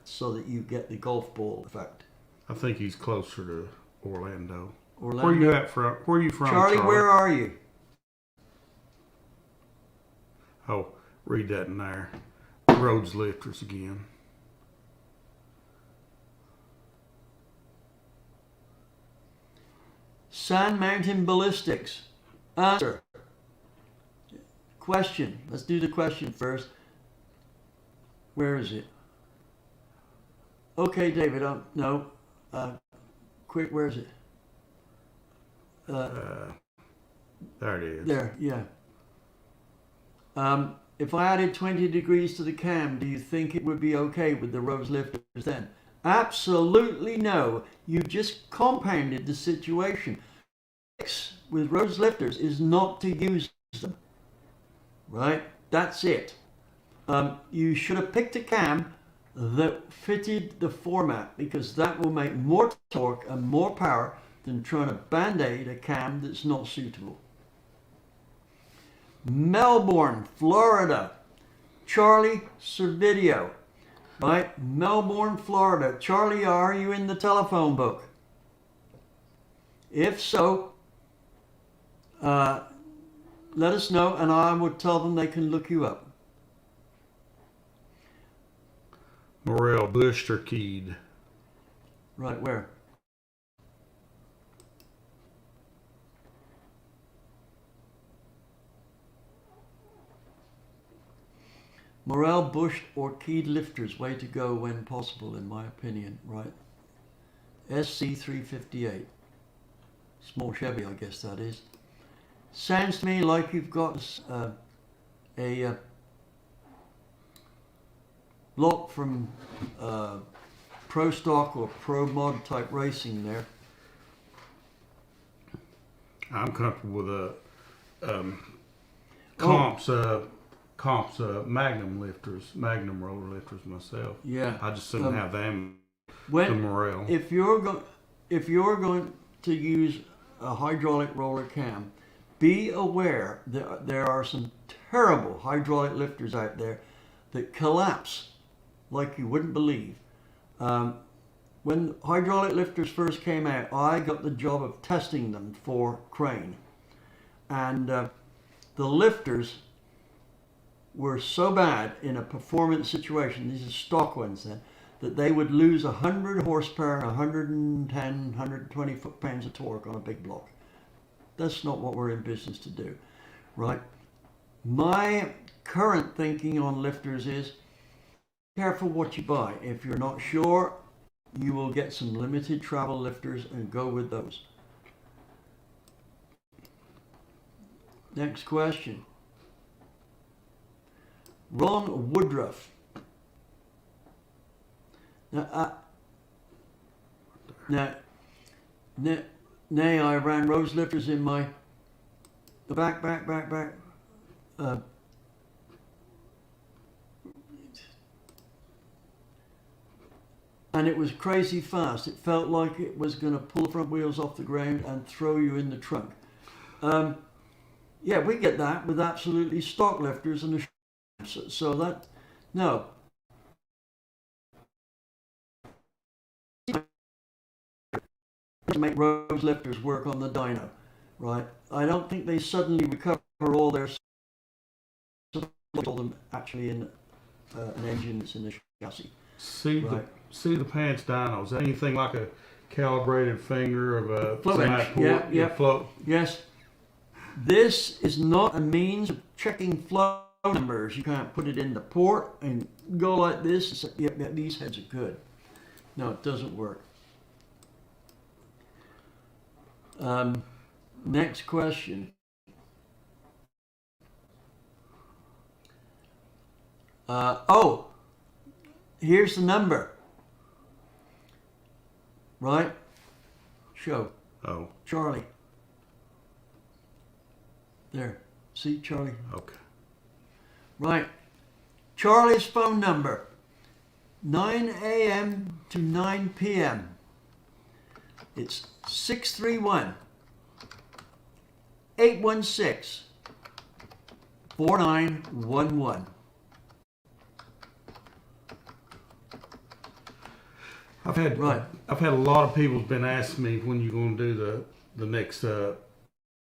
so that you get the golf ball effect.
I think he's closer to Orlando.
Orlando?
Where you at from? Where are you from,
Charlie, where are you?
Oh, read that in there. Roads lifters again.
Sand Mountain Ballistics. Answer. Question. Let's do the question first. Where is it? Okay, David. No. Quick, where is it?
There it is.
There, yeah. If I added 20 degrees to the cam, do you think it would be okay with the rose lifters then? Absolutely no. You just compounded the situation. The fix with rose lifters is not to use them. Right? That's it. You should have picked a cam that fitted the format, because that will make more torque and more power than trying to band-aid a cam that's not suitable. Melbourne, Florida. Charlie Servideo. Right? Melbourne, Florida. Charlie, are you in the telephone book? If so, let us know, and I would tell them they can look you up.
Morel, bushed or keyed?
Right, where? Morel, bushed, or keyed lifters, way to go when possible, in my opinion. Right. SC358. Small Chevy, I guess that is. Sounds to me like you've got a block from Pro Stock or Pro Mod type racing there.
I'm comfortable with comps Magnum lifters, Magnum roller lifters myself.
Yeah.
I just didn't have them.
When,
the Morel.
If you're going to use a hydraulic roller cam, be aware that there are some terrible hydraulic lifters out there that collapse like you wouldn't believe. When hydraulic lifters first came out, I got the job of testing them for Crane. And the lifters were so bad in a performance situation, these are stock ones then, that they would lose 100 horsepower and 110, 120 foot-pounds of torque on a big block. That's not what we're in business to do, right? My current thinking on lifters is, be careful what you buy. If you're not sure, you will get some limited travel lifters and go with those. Next question. Ron Woodruff. Now, nay, I ran rose lifters in the back. And it was crazy fast. It felt like it was going to pull the front wheels off the ground and throw you in the trunk. Yeah, we get that with absolutely stock lifters and the so that, no. To make rose lifters work on the dyno, right? I don't think they suddenly recover all their them actually in an engine that's in the chassis.
See the pants dynos. Anything like a calibrated finger of a
flow bench. Yeah.
Flow.
Yes. This is not a means of checking flow numbers. You can't put it in the port and go like this and say, yeah, these heads are good. No, it doesn't work. Next question. Here's the number. Right? Show.
Oh.
Charlie. There. See, Charlie?
Okay. Right.
Charlie's phone number. 9 a.m. to 9 p.m. It's 631 816 4911.
I've had a lot of people have been asking me when you're going to do the next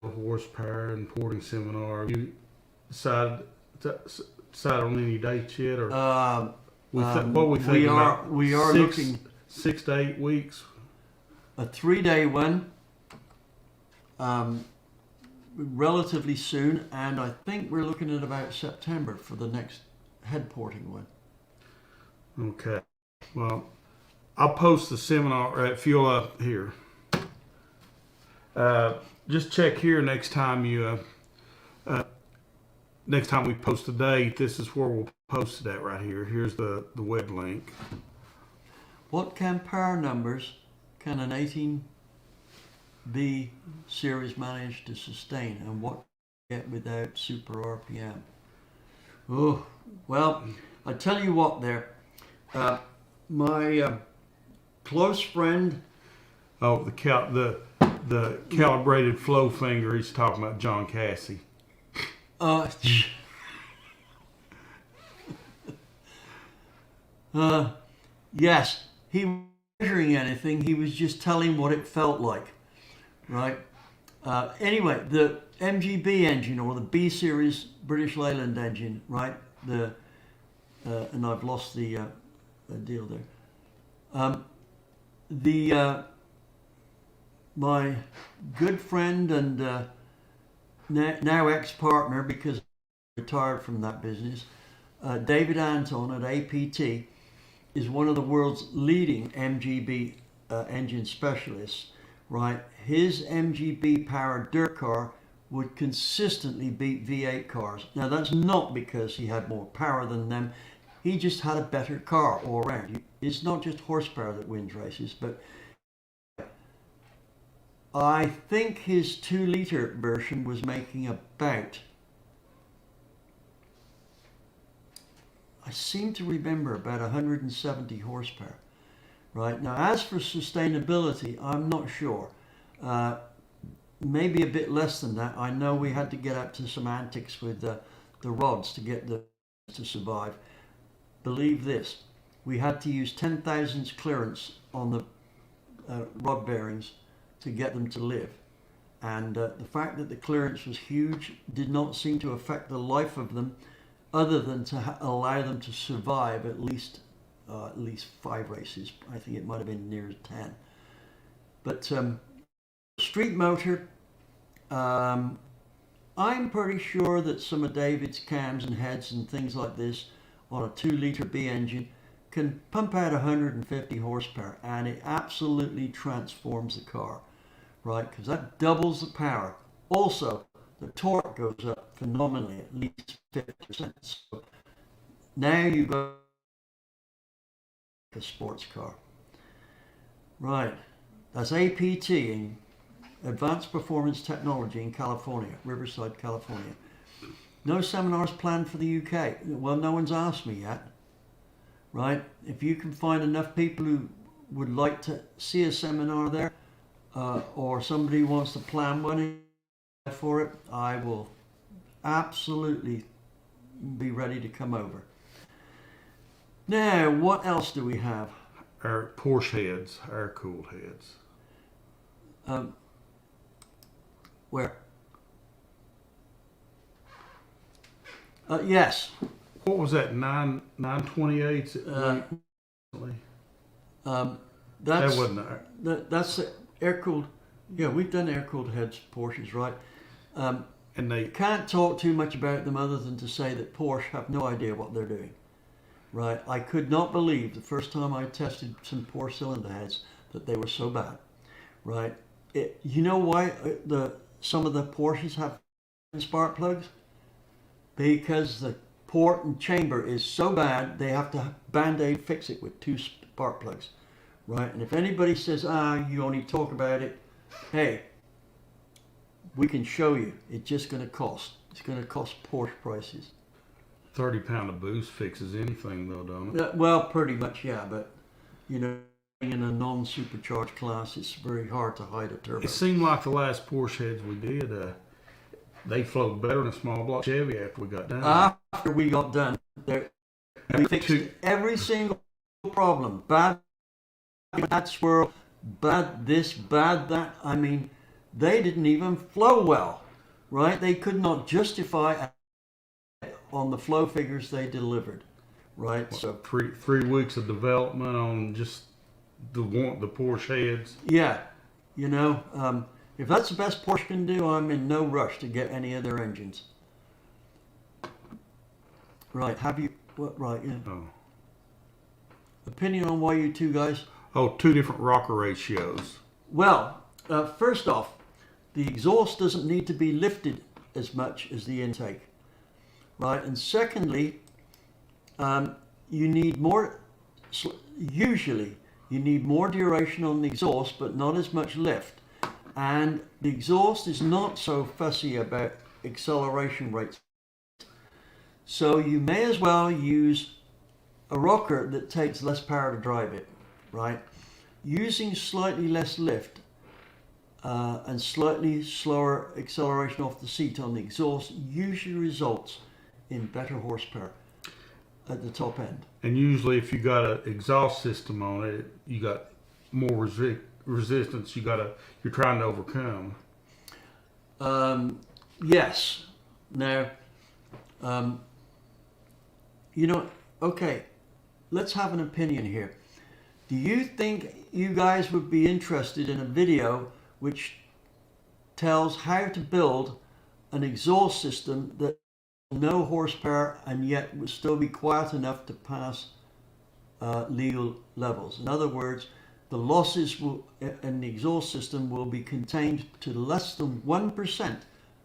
horsepower and porting seminar. Have you decided on any dates yet, or what we think about?
We are looking
6 to 8 weeks.
A 3-day one, relatively soon, and I think we're looking at about September for the next head porting one.
Okay. Well, I'll post the seminar if you'll here. Just check here next time you next time we post a date. This is where we'll post it at right here. Here's the web link.
What power numbers can an 18B series manage to sustain, and what get without super RPM? Oh, well, I tell you what there. My close friend.
Oh, the calibrated flow finger. He's talking about John Cassie.
Yes, he wasn't measuring anything. He was just telling what it felt like, right? Anyway, the MGB engine or the B series British Leyland engine, right? And I've lost the deal there. My good friend and now ex-partner, because I retired from that business, David Anton at APT, is one of the world's leading MGB engine specialists, right? His MGB powered dirt car would consistently beat V8 cars. Now that's not because he had more power than them. He just had a better car all around. It's not just horsepower that wins races, but I think his 2-liter version was making about, I seem to remember, about 170 horsepower. Right, now as for sustainability, I'm not sure. Maybe a bit less than that. I know we had to get up to some antics with the rods to get them to survive. Believe this, we had to use 10 thousandths clearance on the rod bearings to get them to live. And the fact that the clearance was huge did not seem to affect the life of them, other than to allow them to survive at least 5 races. I think it might have been near 10. But street motor, I'm pretty sure that some of David's cams and heads and things like this on a 2-liter B engine can pump out 150 horsepower, and it absolutely transforms the car, right? Because that doubles the power. Also, the torque goes up phenomenally, at least 50%. So now you've got a sports car. Right, that's APT, in Advanced Performance Technology in California, Riverside, California. No seminars planned for the UK. Well, no one's asked me yet. Right, if you can find enough people who would like to see a seminar there, or somebody wants to plan one for it, I will absolutely be ready to come over. Now, what else do we have?
Our Porsche heads, air cooled heads.
Where? Yes.
What was that, 928s? That wasn't
that's air cooled. Yeah, we've done air cooled heads Porsches, right?
and they
Can't talk too much about them other than to say that Porsche have no idea what they're doing. Right? I could not believe the first time I tested some Porsche cylinder heads that they were so bad. Right? You know why some of the Porsches have spark plugs? Because the port and chamber is so bad they have to band-aid fix it with 2 spark plugs. Right? And if anybody says, you only talk about it, hey, we can show you. It's just going to cost. It's going to cost Porsche prices.
30-pound of boost fixes anything, though, don't it?
Well, pretty much, yeah. But, you know, in a non-supercharged class, it's very hard to hide a turbo.
It seemed like the last Porsche heads we did, they flowed better than a small block Chevy after we got done.
After we got done, we fixed every single problem. Bad swirl, bad this, bad that. I mean, they didn't even flow well, right? They could not justify on the flow figures they delivered, right?
What,
so
3 weeks of development on just the Porsche heads.
Yeah, you know, if that's the best Porsche can do, I'm in no rush to get any of their engines. Right? Have you? What? Right? Yeah.
Oh.
Opinion on why you two guys?
Oh, 2 different rocker ratios.
Well, first off, the exhaust doesn't need to be lifted as much as the intake, right? And secondly, you need more. Usually, you need more duration on the exhaust, but not as much lift. And the exhaust is not so fussy about acceleration rates. So you may as well use a rocker that takes less power to drive it, right? Using slightly less lift and slightly slower acceleration off the seat on the exhaust usually results in better horsepower at the top end.
And usually if you got an exhaust system on it, you got more resistance you're trying to overcome.
Yes. Now, you know, okay, let's have an opinion here. Do you think you guys would be interested in a video which tells how to build an exhaust system that no horsepower and yet would still be quiet enough to pass legal levels? In other words, the losses in the exhaust system will be contained to less than 1%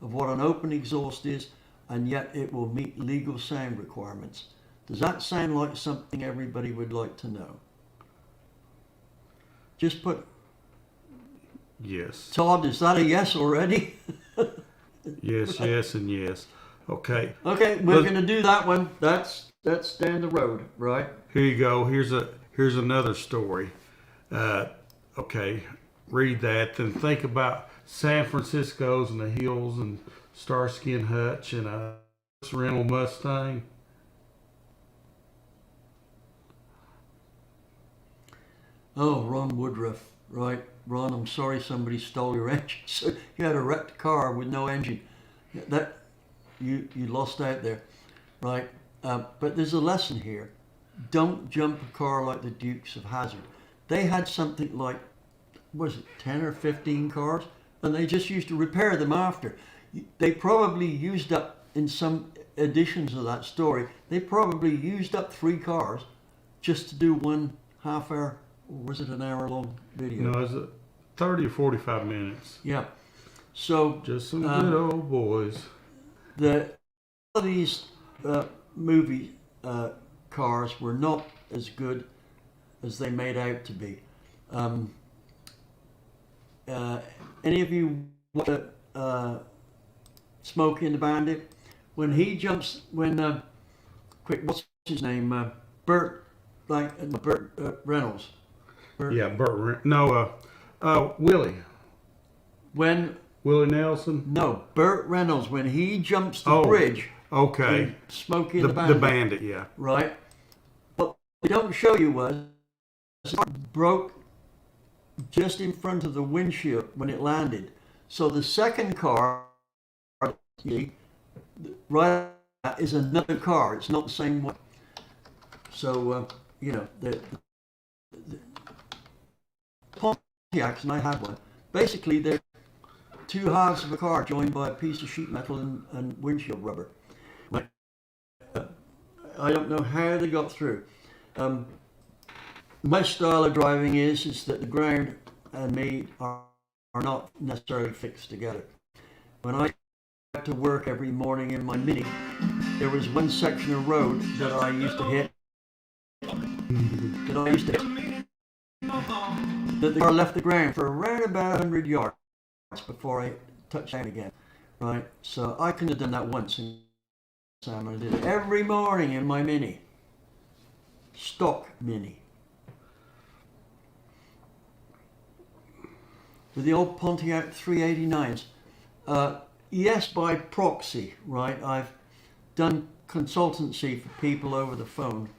of what an open exhaust is, and yet it will meet legal sound requirements. Does that sound like something everybody would like to know? Just put,
Yes.
Todd, is that a yes already?
Yes, yes, and yes. Okay.
Okay, we're going to do that one. That's down the road, right?
Here you go. Here's another story. Okay, read that. Then think about San Francisco's and the hills and Starskin Hutch and a rental Mustang.
Oh, Ron Woodruff, right? Ron, I'm sorry somebody stole your engine. So you had a wrecked car with no engine. That you lost out there, right? But there's a lesson here. Don't jump a car like the Dukes of Hazzard. They had something like, was it 10 or 15 cars? And they just used to repair them after. They probably used up, in some editions of that story, they probably used up 3 cars just to do one half-hour, or was it an hour-long video?
No, it's 30 or 45 minutes.
Yeah. So
Just some good old boys.
All of these movie cars were not as good as they made out to be. Any of you watch Smokey and the Bandit? When he jumps, what's his name? Burt Reynolds.
Willie.
When
Willie Nelson.
No, Burt Reynolds, when he jumps the bridge.
Okay.
in Smokey and the Bandit.
The Bandit, yeah.
Right. What they don't show you was it broke just in front of the windshield when it landed. So the second car, right, is another car. It's not the same one. So the Pontiacs, and I had one. Basically, they're 2 halves of a car joined by a piece of sheet metal and windshield rubber. I don't know how they got through. My style of driving is that the ground and me are not necessarily fixed together. When I went to work every morning in my Mini, there was one section of road that I used to hit. That the car left the ground for around about 100 yards before I touched down again. Right? So I couldn't have done that once in Sam. I did it every morning in my Mini. Stock Mini. With the old Pontiac 389s. Yes, by proxy, right? I've done consultancy for people over the phone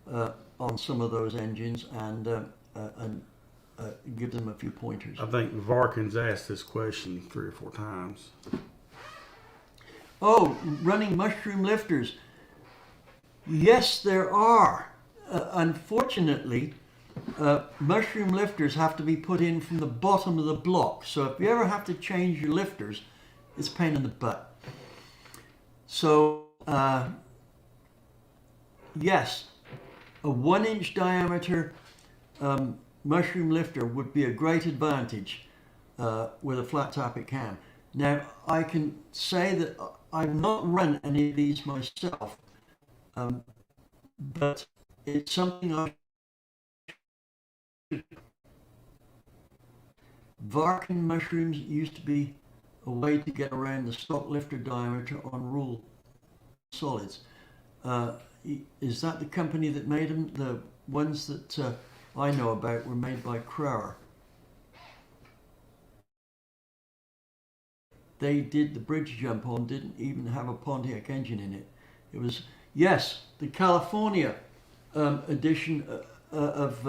on some of those engines and give them a few pointers.
I think Varkin's asked this question 3 or 4 times.
Oh, running mushroom lifters. Yes, there are. Unfortunately, mushroom lifters have to be put in from the bottom of the block. So if you ever have to change your lifters, it's a pain in the butt. So, yes, a 1-inch diameter mushroom lifter would be a great advantage with a flat tappet cam. Now, I can say that I've not run any of these myself, but it's something I Varkin mushrooms used to be a way to get around the stock lifter diameter on rule solids. Is that the company that made them? The ones that I know about were made by Crower. They did the bridge jump on, didn't even have a Pontiac engine in it. It was, yes, the California edition of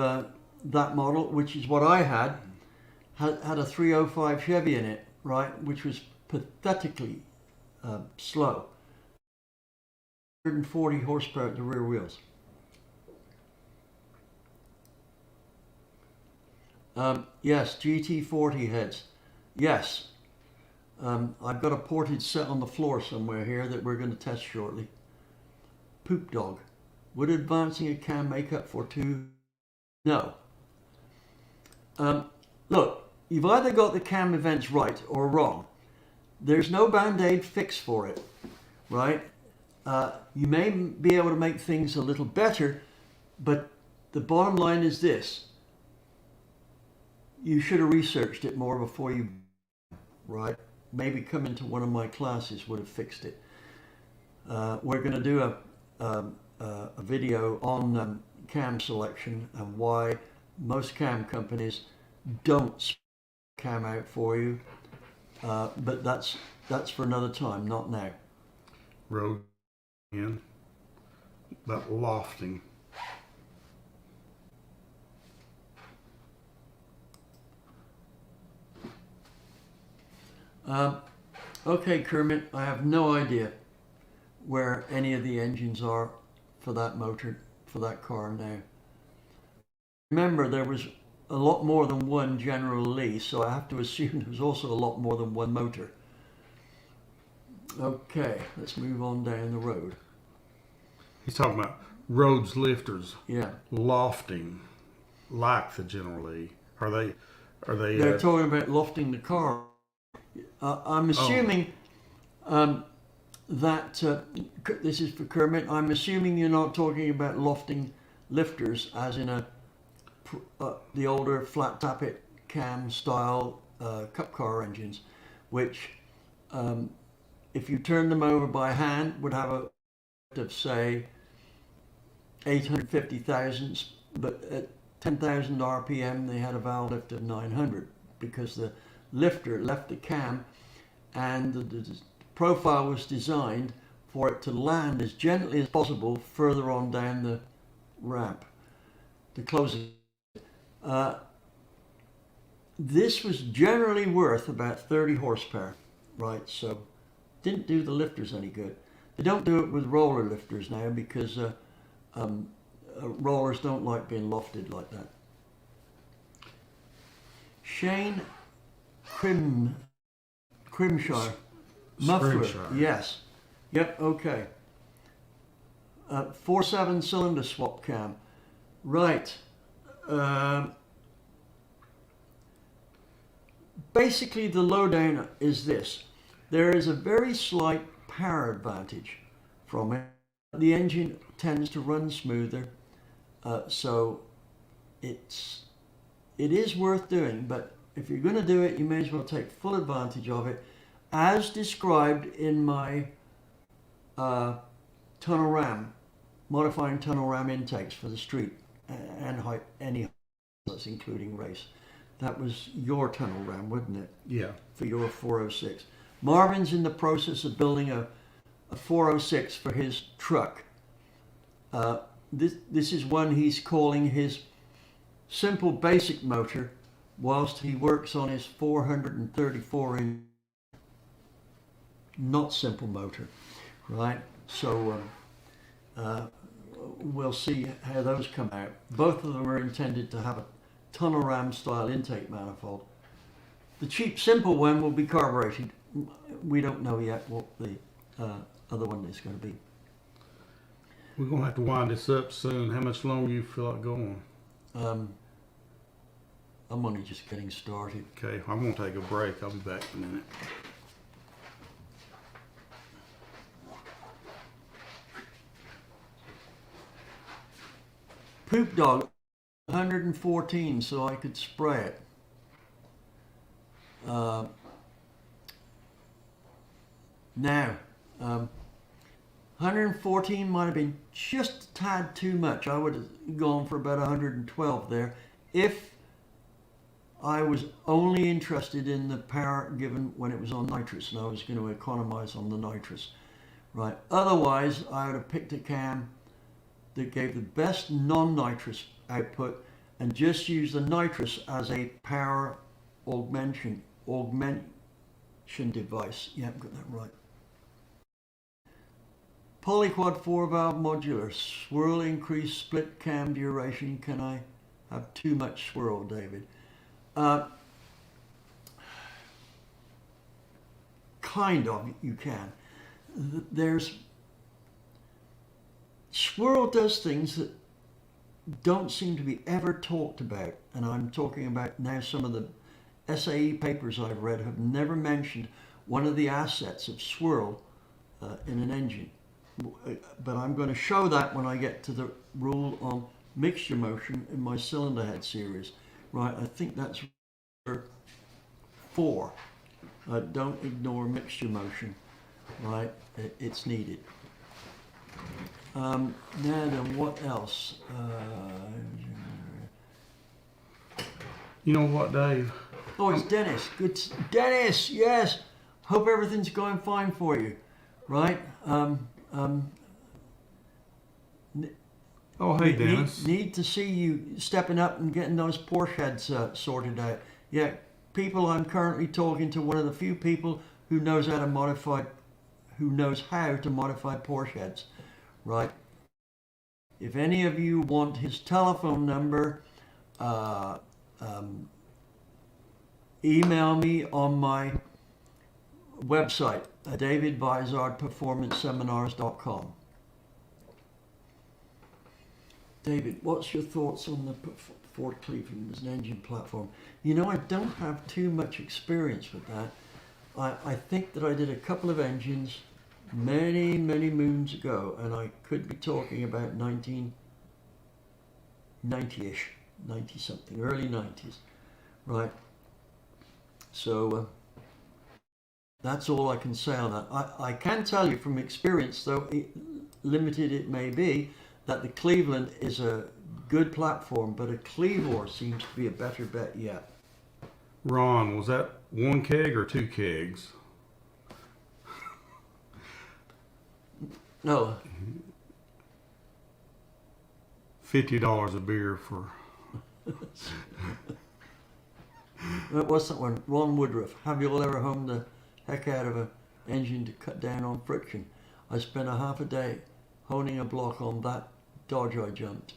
that model, which is what I had a 305 Chevy in it, right, which was pathetically slow. 140 horsepower at the rear wheels. Yes, GT40 heads. Yes. I've got a portage set on the floor somewhere here that we're going to test shortly. Poop dog. Would advancing a cam make up for two? No. Look, you've either got the cam events right or wrong. There's no band-aid fix for it, right? You may be able to make things a little better, but the bottom line is this. You should have researched it more before you, right? Maybe coming to one of my classes would have fixed it. We're going to do a video on cam selection and why most cam companies don't cam out for you, but that's for another time, not now.
Road in, but lofting.
Okay, Kermit, I have no idea where any of the engines are for that motor, for that car now. Remember, there was a lot more than one General Lee, so I have to assume there was also a lot more than one motor. Okay, let's move on down the road.
He's talking about roads lifters.
Yeah.
Lofting, like the General Lee. Are they?
They're talking about lofting the car. I'm assuming that this is for Kermit. I'm assuming you're not talking about lofting lifters, as in the older flat tappet cam style cup car engines, which if you turn them over by hand would have a of say 850 thousandths, but at 10,000 RPM they had a valve lift of 900 because the lifter left the cam and the profile was designed for it to land as gently as possible further on down the ramp to close it. This was generally worth about 30 horsepower, right? So didn't do the lifters any good. They don't do it with roller lifters now because rollers don't like being lofted like that. Shane Crimshire. Muffler, yes. Yep, okay. 4/7 cylinder swap cam. Right. Basically the lowdown is this. There is a very slight power advantage from it. The engine tends to run smoother, so it is worth doing, but if you're going to do it, you may as well take full advantage of it, as described in my tunnel ram, modifying tunnel ram intakes for the street and any that's including race. That was your tunnel ram, wasn't it?
Yeah. For
your 406. Marvin's in the process of building a 406 for his truck. This is one he's calling his simple basic motor, whilst he works on his 434-inch not simple motor, right? So we'll see how those come out. Both of them are intended to have a tunnel ram style intake manifold. The cheap simple one will be carbureted. We don't know yet what the other one is going to be.
We're going to have to wind this up soon. How much longer you feel like going?
I'm only just getting started.
Okay, I'm going to take a break. I'll be back in a minute.
Poop dog, 114, so I could spray it. Now, 114 might have been just a tad too much. I would have gone for about 112 there if I was only interested in the power given when it was on nitrous, and I was going to economize on the nitrous, right? Otherwise, I would have picked a cam that gave the best non-nitrous output and just use the nitrous as a power augmentation device. Yeah, I've got that right. Polyquad 4-valve modular. Swirl increase split cam duration. Can I have too much swirl, David? Kind of, you can. Swirl does things that don't seem to be ever talked about, and I'm talking about now some of the SAE papers I've read have never mentioned one of the assets of swirl in an engine. But I'm going to show that when I get to the rule on mixture motion in my cylinder head series. Right, I think that's 4. Don't ignore mixture motion, right? It's needed. Now then, what else?
You know what, Dave?
Oh, it's Dennis. Good, Dennis. Yes. Hope everything's going fine for you, right?
Oh, hey, Dennis.
Need to see you stepping up and getting those Porsche heads sorted out. Yeah, people. I'm currently talking to one of the few people who knows how to modify Porsche heads, right? If any of you want his telephone number, email me on my website, davidvizardperformanceseminars.com. David, what's your thoughts on the Ford Cleveland as an engine platform? You know, I don't have too much experience with that. I think that I did a couple of engines many, many moons ago, and I could be talking about 1990-ish, 90-something, early 90s, right? So that's all I can say on that. I can tell you from experience, though limited it may be, that the Cleveland is a good platform, but a Clevor seems to be a better bet yet.
Ron, was that 1 keg or 2 kegs?
No.
$50 a beer for...
What's that one? Ron Woodruff. Have you all ever honed the heck out of an engine to cut down on friction? I spent a half a day honing a block on that Dodge I jumped.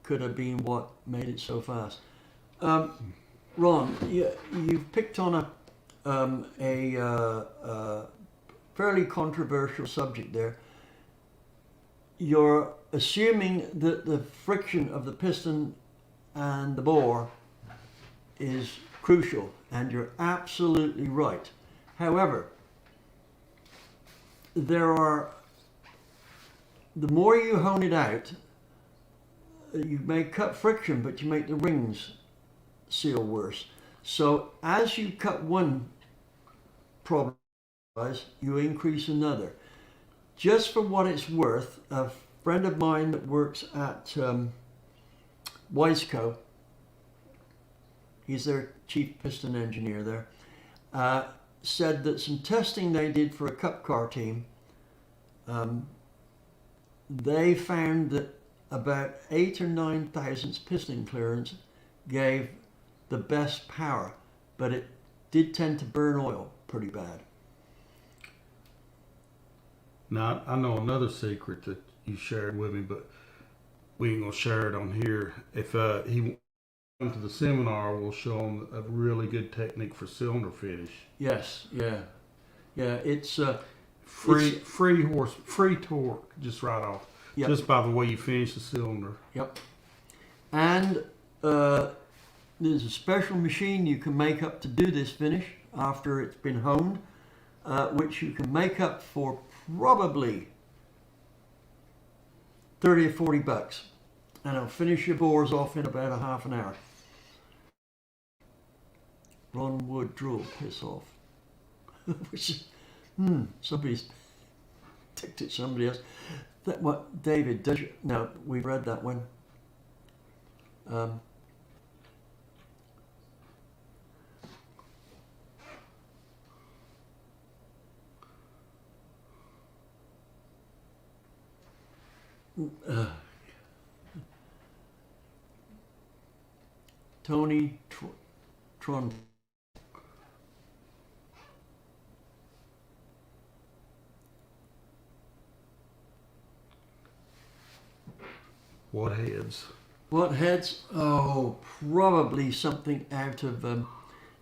Could have been what made it so fast. Ron, you've picked on a fairly controversial subject there. You're assuming that the friction of the piston and the bore is crucial, and you're absolutely right. However, the more you hone it out, you may cut friction, but you make the rings seal worse. So as you cut one problem, you increase another. Just for what it's worth, a friend of mine that works at Wiseco, he's their chief piston engineer there, said that some testing they did for a cup car team, they found that about 8 or 9 thousandths piston clearance gave the best power, but it did tend to burn oil pretty bad.
Now, I know another secret that you shared with me, but we ain't gonna share it on here. If he went to the seminar, we'll show him a really good technique for cylinder finish.
Yes, yeah. It's
free torque, just right off. Yep. Just by the way you finish the cylinder.
Yep. And there's a special machine you can make up to do this finish after it's been honed, which you can make up for probably 30 or 40 bucks. And it'll finish your bores off in about a half an hour. Ron Wood drool, piss off. Which is, somebody's ticked at somebody else. That what David does? No, we've read that one. Tony Tron
What heads?
What heads? Oh, probably something out of.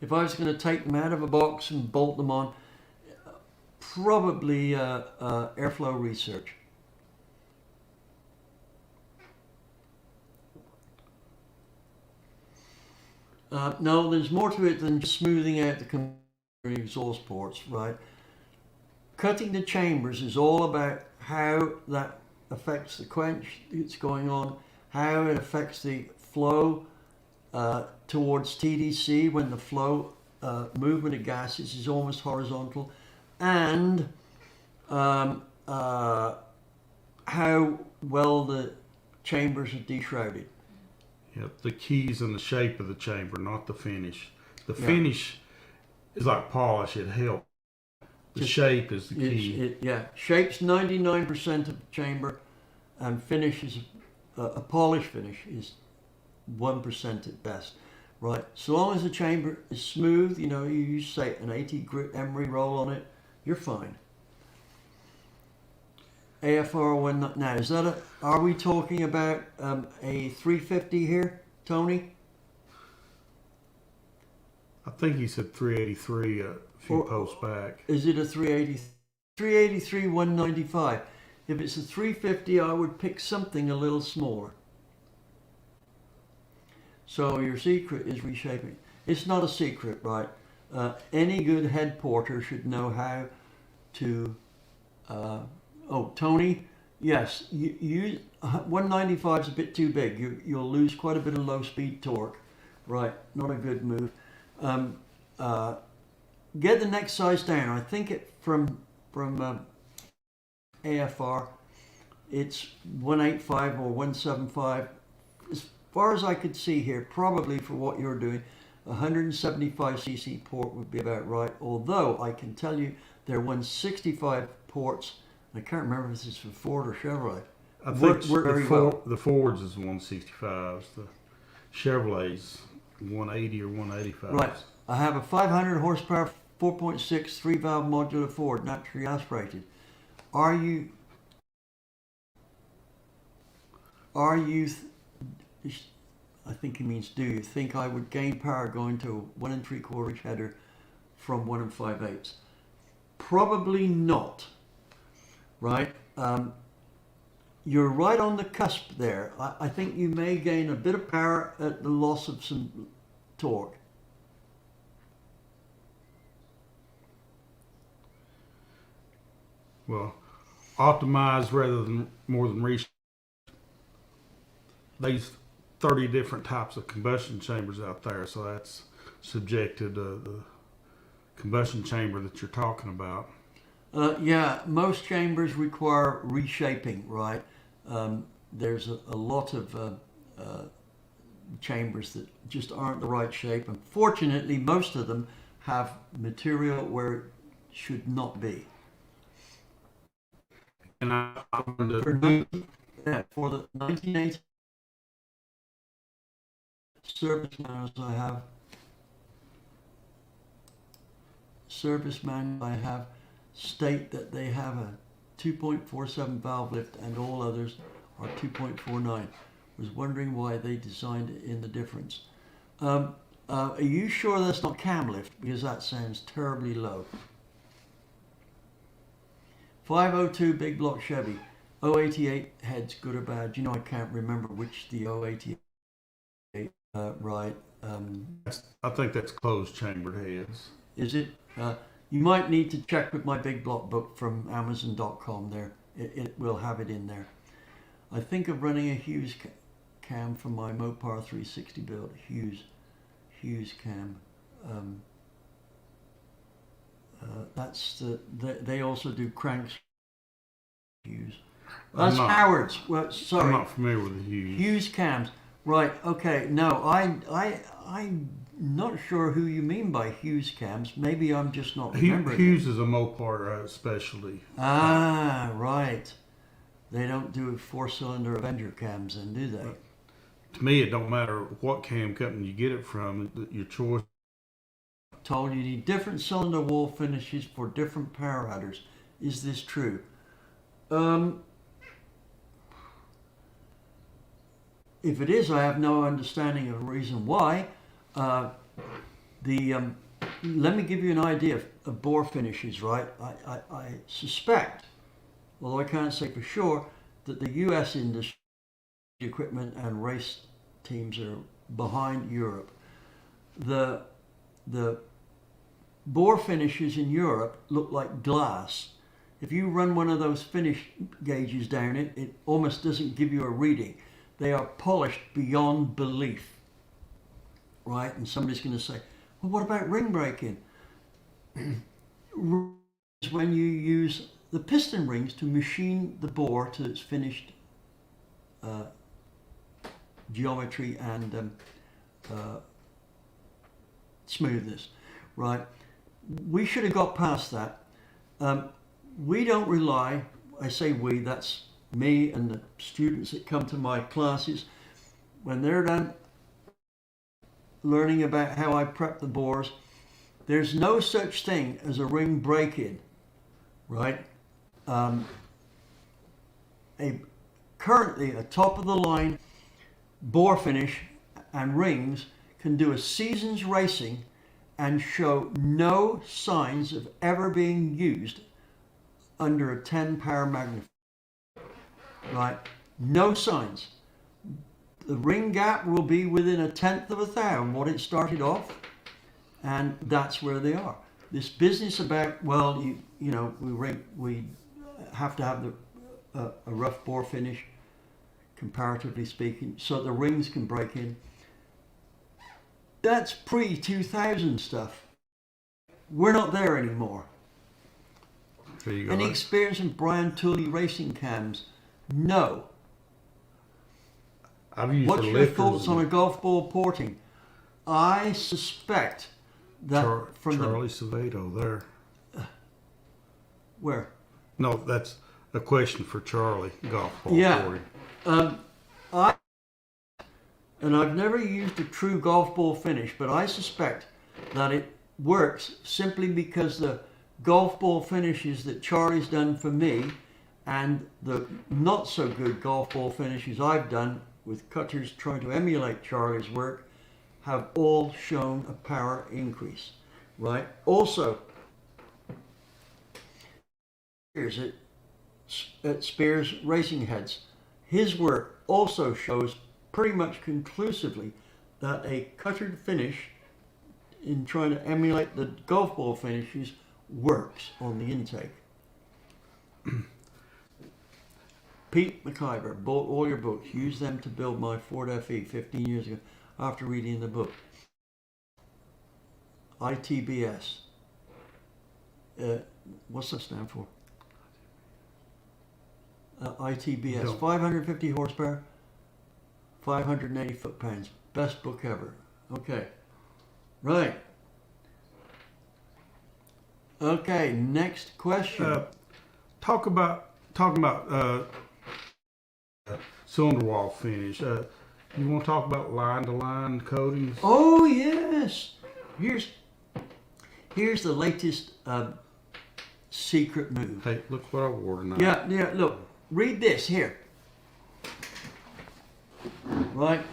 If I was going to take them out of a box and bolt them on, probably airflow research. No, there's more to it than just smoothing out the exhaust ports, right? Cutting the chambers is all about how that affects the quench that's going on, how it affects the flow towards TDC when the flow movement of gases is almost horizontal, and how well the chambers are deshrouded.
Yep, the key's in the shape of the chamber, not the finish. The
Yeah.
finish is like polish; it helps. The shape is the key.
Shape's 99% of the chamber, and finish is a polish finish is 1% at best, right? So long as the chamber is smooth, you use say an 80 grit emery roll on it, you're fine. AFR one now is that are we talking about a 350 here, Tony?
I think he said 383 a few posts back.
Is it a 380? 383 195. If it's a 350, I would pick something a little smaller. So your secret is reshaping. It's not a secret, right? Any good head porter should know how to. Tony, yes, you 195 is a bit too big. You'll lose quite a bit of low speed torque, right? Not a good move. Get the next size down. I think it from AFR, it's 185 or 175. As far as I could see here, probably for what you're doing, 175cc port would be about right. Although I can tell you there are 165 ports. I can't remember if this is for Ford or Chevrolet.
I think
the
Ford's is 165s. The Chevrolet's 180 or 185s.
Right. I have a 500 horsepower 4.6 3-valve modular Ford, naturally aspirated. Are you? I think he means do you think I would gain power going to a 1 3/4 inch header from 1 5/8? Probably not. Right? You're right on the cusp there. I think you may gain a bit of power at the loss of some torque.
Well, optimize rather than more than reshape. These 30 different types of combustion chambers out there, so that's subjected to the combustion chamber that you're talking about.
Most chambers require reshaping, right? There's a lot of chambers that just aren't the right shape. Unfortunately, most of them have material where it should not be.
And I learned
For the 1980 service manuals I have state that they have a 2.47 valve lift and all others are 2.49. Was wondering why they designed it in the difference. Are you sure that's not cam lift? Because that sounds terribly low. 502 big block Chevy. 088 heads, good or bad? I can't remember which the 088 right.
I think that's closed chambered heads.
Is it? You might need to check with my big block book from Amazon.com there. It will have it in there. I think of running a Hughes cam from my Mopar 360 build. Hughes cam. That's they also do cranks. Hughes. That's Howard's. Well, sorry.
I'm not familiar with the Hughes.
Hughes cams. Right. Okay. No, I'm not sure who you mean by Hughes cams. Maybe I'm just not remembering.
Hughes is a Mopar specialty.
Ah, right. They don't do 4-cylinder Avenger cams, then, do they?
To me, it don't matter what cam company you get it from. Your choice.
Told you need different cylinder wall finishes for different power adders. Is this true? if it is, I have no understanding of the reason why. Let me give you an idea of bore finishes, right? I suspect, although I can't say for sure, that the US industry, equipment and race teams are behind Europe. The bore finishes in Europe look like glass. If you run one of those finish gauges down it, it almost doesn't give you a reading. They are polished beyond belief, right? And somebody's going to say, well, what about ring braking? When you use the piston rings to machine the bore to its finished geometry and smoothness, right? We should have got past that. We don't rely, I say we, that's me and the students that come to my classes, when they're done learning about how I prep the bores, there's no such thing as a ring break-in, right? Currently, a top-of-the-line bore finish and rings can do a season's racing and show no signs of ever being used under a 10 power magnifier, right? No signs. The ring gap will be within 1/10 of a thou what it started off, and that's where they are. This business about, well, we have to have a rough bore finish, comparatively speaking, so the rings can break in. That's pre-2000 stuff. We're not there anymore.
There you go.
Any experience in Brian Tooley racing cams? No.
I've used
What's
the
your
lifters
thoughts on a golf ball porting? I suspect that from
Charlie Savedo there.
Where?
No, that's a question for Charlie. Golf ball
Yeah.
porting.
I've never used a true golf ball finish, but I suspect that it works simply because the golf ball finishes that Charlie's done for me and the not so good golf ball finishes I've done with cutters trying to emulate Charlie's work have all shown a power increase, right? Also, here's it at Spears Racing Heads. His work also shows pretty much conclusively that a cuttered finish in trying to emulate the golf ball finishes works on the intake. Pete McIver bought all your books, used them to build my Ford FE 15 years ago after reading the book. ITBS. What's that stand for? ITBS.
Don't.
550 horsepower, 580 foot-pounds. Best book ever. Okay. Right. Okay, next question.
Talking about cylinder wall finish. You want to talk about line-to-line coatings?
Oh yes. Here's the latest secret move.
Hey, look what I wore tonight.
Yeah. Look, read this here. Right,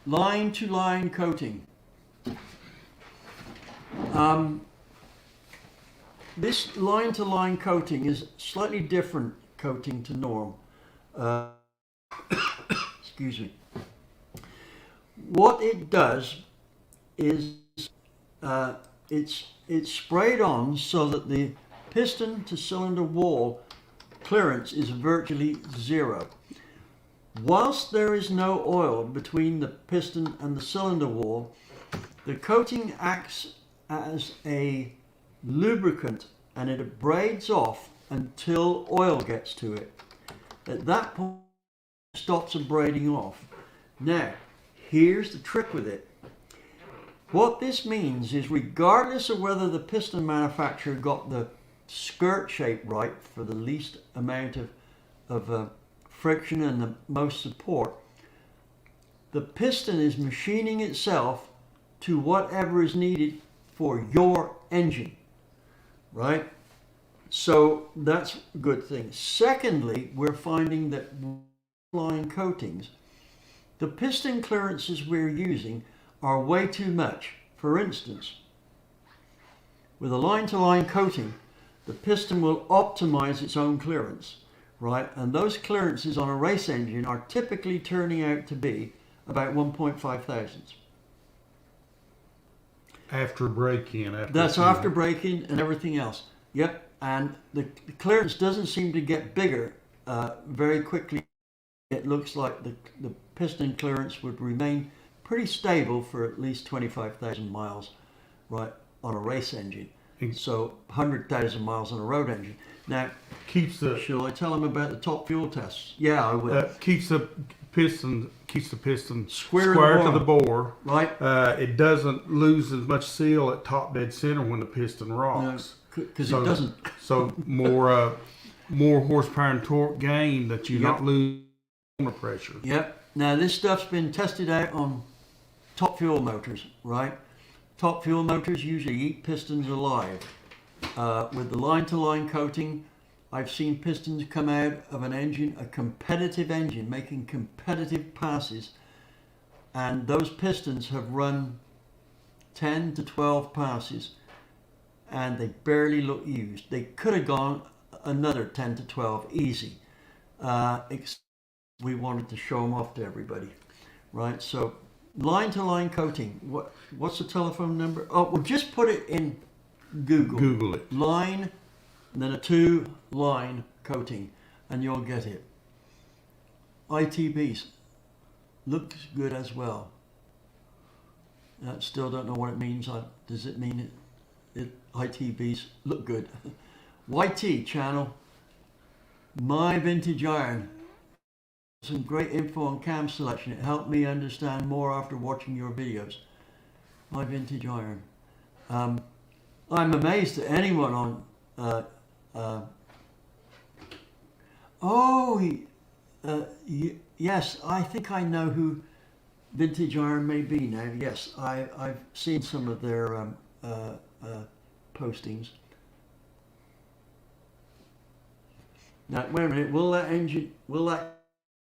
line-to-line coating. This line-to-line coating is slightly different coating to norm. Excuse me. What it does is it's sprayed on so that the piston to cylinder wall clearance is virtually zero. Whilst there is no oil between the piston and the cylinder wall, the coating acts as a lubricant and it abrades off until oil gets to it. At that point, it stops abrading off. Now, here's the trick with it. What this means is regardless of whether the piston manufacturer got the skirt shape right for the least amount of friction and the most support, the piston is machining itself to whatever is needed for your engine, right? So that's a good thing. Secondly, we're finding that line coatings, The piston clearances we're using are way too much. For instance, with a line-to-line coating, the piston will optimize its own clearance, right? And those clearances on a race engine are typically turning out to be about 1.5 thousandths.
After break-in.
That's after braking and everything else. Yep, and the clearance doesn't seem to get bigger very quickly. It looks like the piston clearance would remain pretty stable for at least 25,000 miles, right, on a race engine. So 100,000 miles on a road engine. Now, shall I tell them about the top fuel tests? Yeah, I will.
Keeps the piston
square
to the bore.
Right.
It doesn't lose as much seal at top dead center when the piston rocks.
Because it doesn't.
So more horsepower and torque gain that you not lose the pressure.
Yep. Now this stuff's been tested out on top fuel motors, right? Top fuel motors usually eat pistons alive. With the line-to-line coating, I've seen pistons come out of an engine, a competitive engine, making competitive passes, and those pistons have run 10 to 12 passes, and they barely look used. They could have gone another 10 to 12 easy. We wanted to show them off to everybody, right? So line-to-line coating. What's the telephone number? Oh, well, just put it in Google.
Google it.
Line, and then a 2-line coating, and you'll get it. ITBs looks good as well. I still don't know what it means. Does it mean ITBs look good? YT channel, My Vintage Iron. Some great info on cam selection. It helped me understand more after watching your videos. My Vintage Iron. I'm amazed that anyone on yes, I think I know who Vintage Iron may be now. Yes, I've seen some of their postings. Now, wait a minute. Will that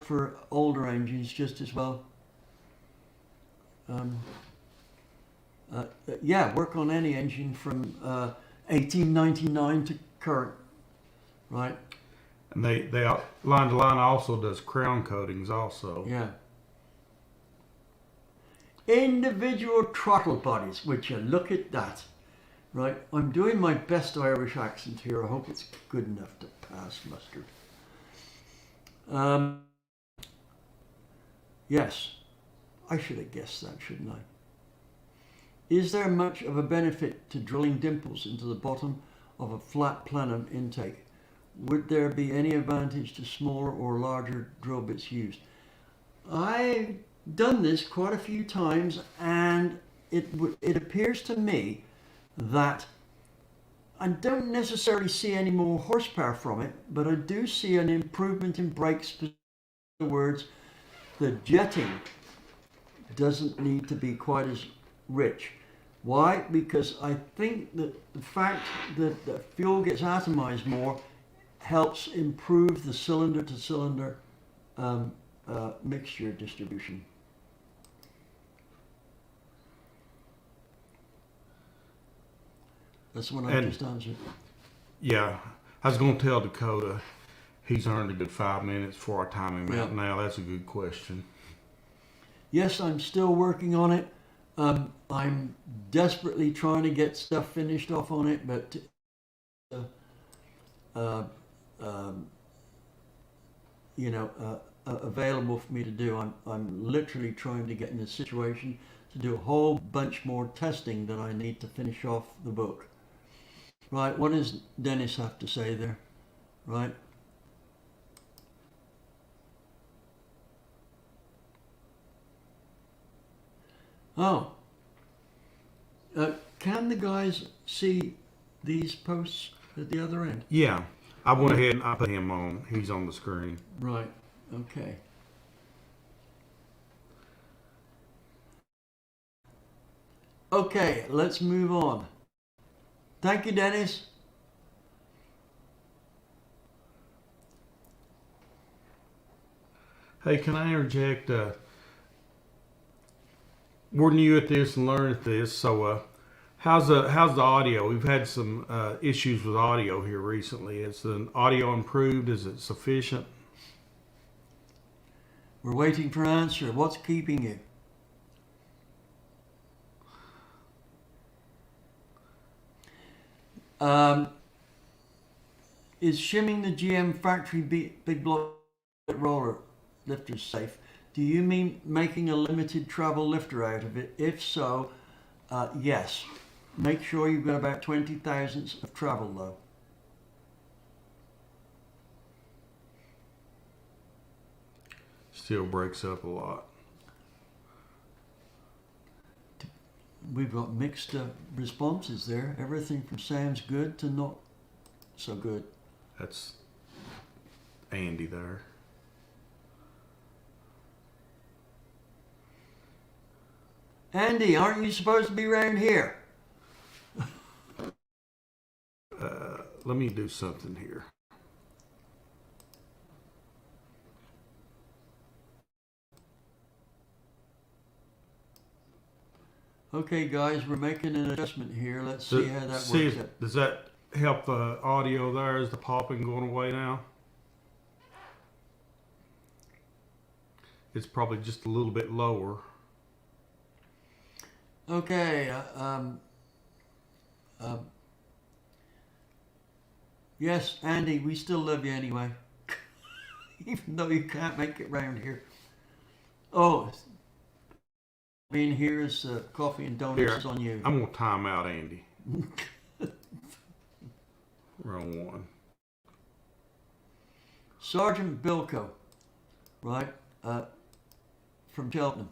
for older engines just as well? Yeah, work on any engine from 1899 to current, right?
And they line to line also does crown coatings also.
Yeah. Individual throttle bodies, would you look at that? Right, I'm doing my best Irish accent here. I hope it's good enough to pass mustard. Yes, I should have guessed that, shouldn't I? Is there much of a benefit to drilling dimples into the bottom of a flat plenum intake? Would there be any advantage to smaller or larger drill bits used? I've done this quite a few times, and it appears to me that I don't necessarily see any more horsepower from it, but I do see an improvement in brakes. In other words, the jetting doesn't need to be quite as rich. Why? Because I think that the fact that the fuel gets atomized more helps improve the cylinder-to-cylinder mixture distribution. That's what I just answered.
Yeah, I was going to tell Dakota he's earned a good 5 minutes before I time him out. Now, that's a good question.
Yes, I'm still working on it. I'm desperately trying to get stuff finished off on it, but available for me to do. I'm literally trying to get in a situation to do a whole bunch more testing that I need to finish off the book. Right, what does Dennis have to say there? Right. Oh. Can the guys see these posts at the other end?
Yeah. I went ahead and I put him on. He's on the screen.
Right. Okay. Okay, let's move on. Thank you, Dennis.
Hey, can I interject? we're new at this and learning at this. So, how's the audio? We've had some issues with audio here recently. Is the audio improved? Is it sufficient?
We're waiting for an answer. What's keeping you? Is shimming the GM factory big block roller lifters safe? Do you mean making a limited travel lifter out of it? If so, yes. Make sure you've got about 20 thousandths of travel though.
Still breaks up a lot.
We've got mixed responses there. Everything from sounds good to not so good.
That's Andy there.
Andy, aren't you supposed to be around here?
Let me do something here.
Okay, guys, we're making an adjustment here. Let's see how that works out.
Does that help the audio there? Is the popping going away now? It's probably just a little bit lower.
Okay. Yes, Andy, we still love you anyway. Even though you can't make it round here. Oh, being here is coffee and donuts is on you.
I'm going to time out Andy. Wrong one.
Sergeant Bilko, right, from Cheltenham.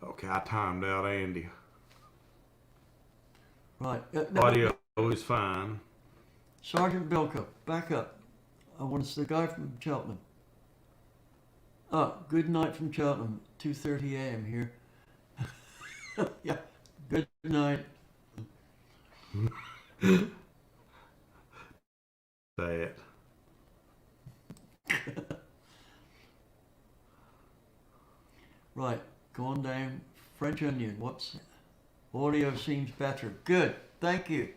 Okay, I timed out Andy.
Right.
Audio is fine.
Sergeant Bilko, back up. I want to see the guy from Cheltenham. Oh, good night from Cheltenham. 2:30 a.m. here. Yeah, good night.
That.
Right, going down. French onion. What's audio seems better. Good. Thank you.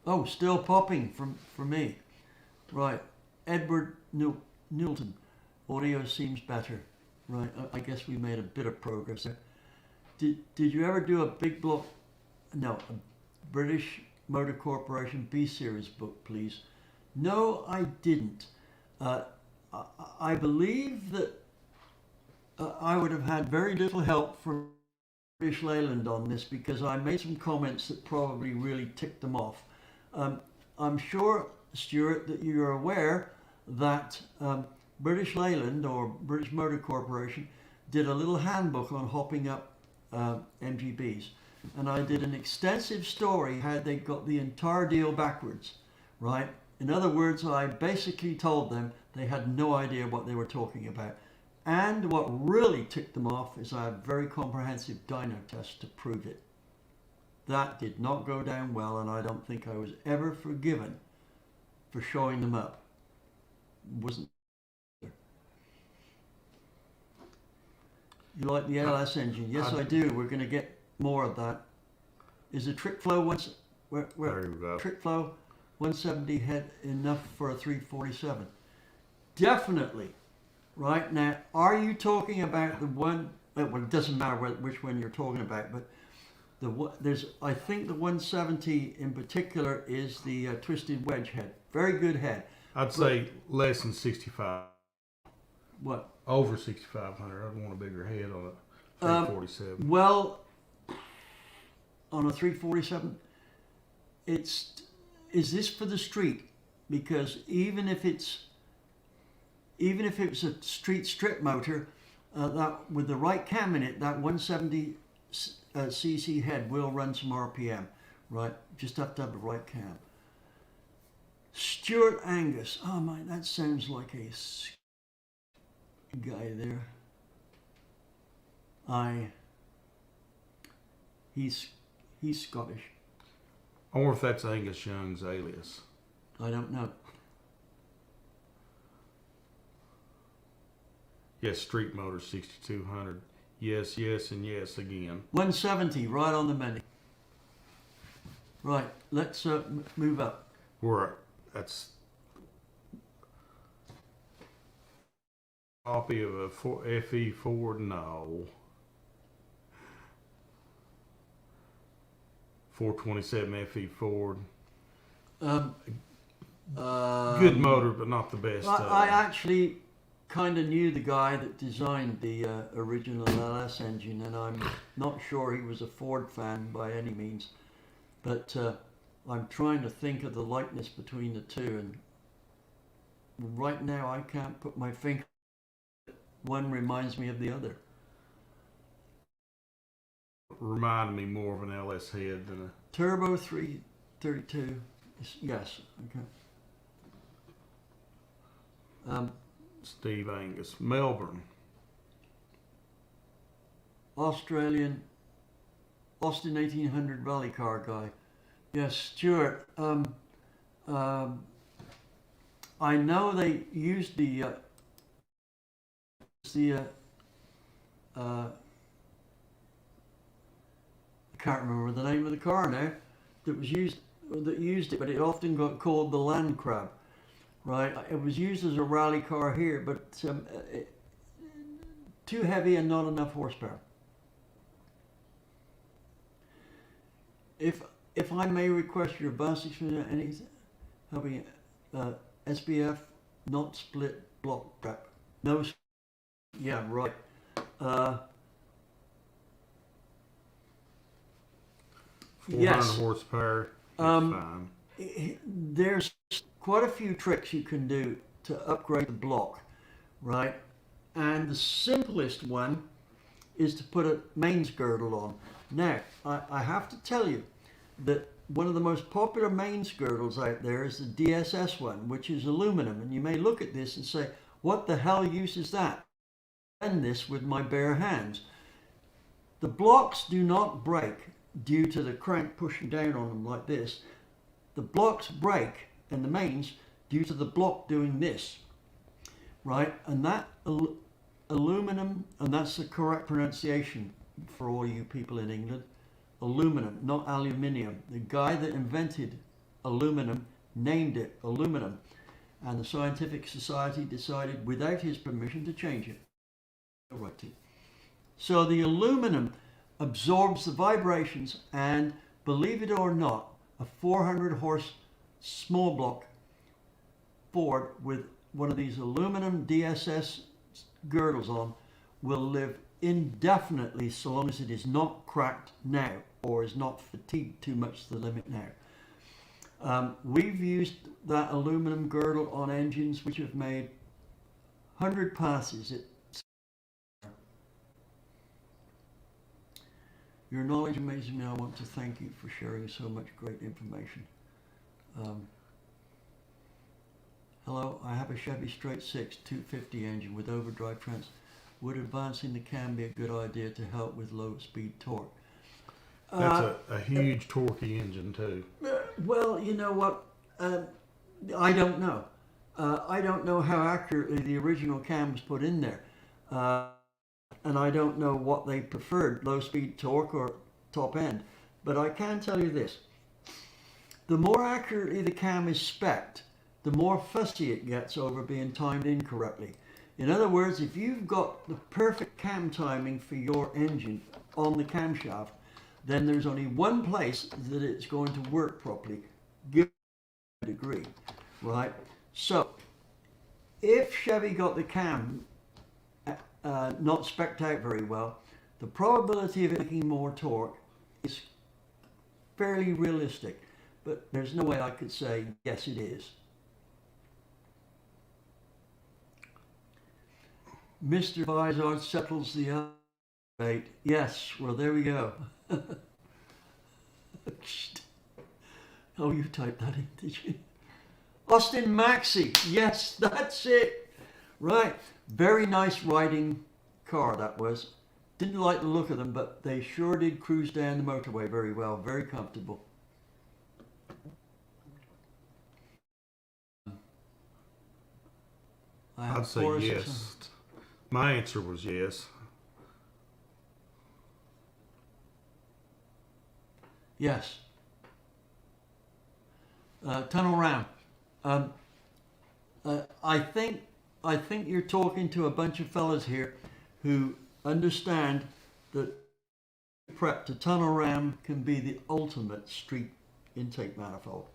Oh, still popping for me. Right. Edward Newton. Audio seems better. Right. I guess we made a bit of progress there. Did you ever do a big block? No, a British Motor Corporation B series book, please. No, I didn't. I believe that I would have had very little help from British Leyland on this because I made some comments that probably really ticked them off. I'm sure, Stuart, that you're aware that British Leyland or British Motor Corporation did a little handbook on hopping up MGBs. And I did an extensive story how they got the entire deal backwards, right? In other words, I basically told them they had no idea what they were talking about. And what really ticked them off is I had a very comprehensive dyno test to prove it. That did not go down well, and I don't think I was ever forgiven for showing them up. Wasn't. You like the LS engine? Yes, I do. We're going to get more of that. Is the trick flow trick flow 170 head enough for a 347? Definitely. Right now, are you talking about the one? Well, it doesn't matter which one you're talking about, but I think the 170 in particular is the twisted wedge head. Very good head.
I'd say less than 65.
What?
Over 6,500. I'd want a bigger head on a 347.
Well, on a 347, is this for the street? Because even if it's a street strip motor, that with the right cam in it, that 170 cc head will run some RPM, right? Just have to have the right cam. Stuart Angus. Oh my, that sounds like a guy there. He's Scottish.
I wonder if that's Angus Young's alias.
I don't know.
Yes, street motor 6200. Yes, yes, and yes again.
170 right on the menu. Right, let's move up.
That's copy of a FE Ford. No. 427 FE Ford. Good motor, but not the best.
I actually kind of knew the guy that designed the original LS engine, and I'm not sure he was a Ford fan by any means. But I'm trying to think of the likeness between the two, and right now I can't put my finger. One reminds me of the other.
Reminded me more of an LS head than a
Turbo 332. Yes. Okay.
Steve Angus. Melbourne.
Austin 1800 rally car guy. Yes, Stuart. I know they used the I can't remember the name of the car now that used it, but it often got called the Land Crab, right? It was used as a rally car here, but too heavy and not enough horsepower. If I may request your advanced experience, any helping SBF not split block prep. No. Yeah, right.
400
yes.
horsepower. Fine.
There's quite a few tricks you can do to upgrade the block, right? And the simplest one is to put a mains girdle on. Now, I have to tell you that one of the most popular mains girdles out there is the DSS one, which is aluminum. And you may look at this and say, what the hell use is that? I've done this with my bare hands. The blocks do not break due to the crank pushing down on them like this. The blocks break in the mains due to the block doing this, right? And that aluminum, and that's the correct pronunciation for all you people in England, aluminum, not aluminium. The guy that invented aluminum named it aluminum, and the Scientific Society decided without his permission to change it. So the aluminum absorbs the vibrations, and believe it or not, a 400 horse small block Ford with one of these aluminum DSS girdles on will live indefinitely so long as it is not cracked now or is not fatigued too much to the limit now. We've used that aluminum girdle on engines which have made 100 passes. Your knowledge amazes me. I want to thank you for sharing so much great information. Hello, I have a Chevy Straight 6 250 engine with overdrive trans. Would advancing the cam be a good idea to help with low speed torque?
That's a huge torquey engine too.
Well, you know what? I don't know. I don't know how accurately the original cam was put in there. And I don't know what they preferred, low speed torque or top end. But I can tell you this. The more accurately the cam is spec'd, the more fussy it gets over being timed incorrectly. In other words, if you've got the perfect cam timing for your engine on the camshaft, then there's only one place that it's going to work properly, given a degree, right? So, if Chevy got the cam not spec'd out very well, the probability of it making more torque is fairly realistic, but there's no way I could say, yes, it is. Mr. Vizard settles the debate. Yes, well, there we go. Oh, you typed that in, did you? Austin Maxi. Yes, that's it. Right. Very nice riding car that was. Didn't like the look of them, but they sure did cruise down the motorway very well. Very comfortable.
I'd say yes. My answer was yes.
Yes. Tunnel ram. I think you're talking to a bunch of fellas here who understand that prep to tunnel ram can be the ultimate street intake manifold,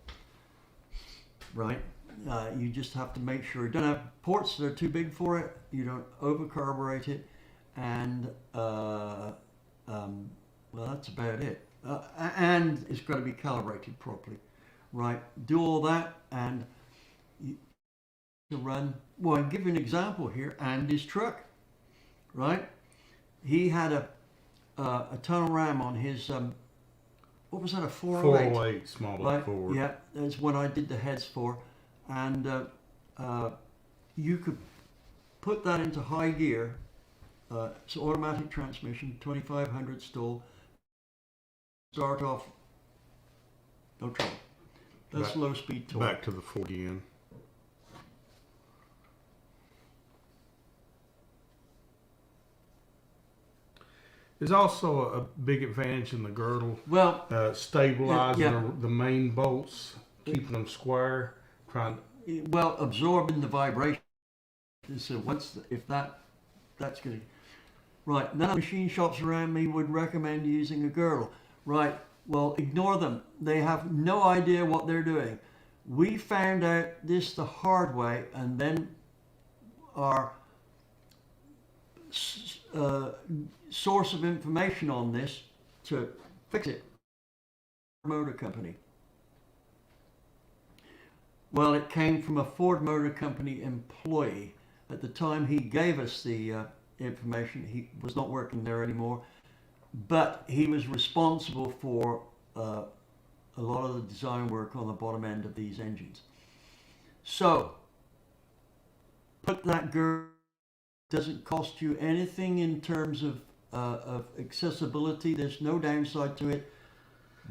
right? You just have to make sure you don't have ports that are too big for it, you don't overcarburate it, and well, that's about it. And it's got to be calibrated properly, right? Do all that, and you to run. Well, I'll give you an example here. Andy's truck, right? He had a tunnel ram on his what was that, a 408?
408 small block
Right,
forward.
yeah, that's what I did the heads for, and you could put that into high gear. It's automatic transmission, 2500 stall. Start off, no trouble. That's low speed torque.
Back to the 40N. There's also a big advantage in the girdle.
Well,
Stabilizing
yeah.
the main bolts, keeping them square,
well, absorbing the vibration. So that's going to, right, none of the machine shops around me would recommend using a girdle. Right, well, ignore them. They have no idea what they're doing. We found out this the hard way, and then our source of information on this to fix it, Motor Company. Well, it came from a Ford Motor Company employee. At the time he gave us the information, he was not working there anymore, but he was responsible for a lot of the design work on the bottom end of these engines. So, put that girdle. Doesn't cost you anything in terms of accessibility. There's no downside to it.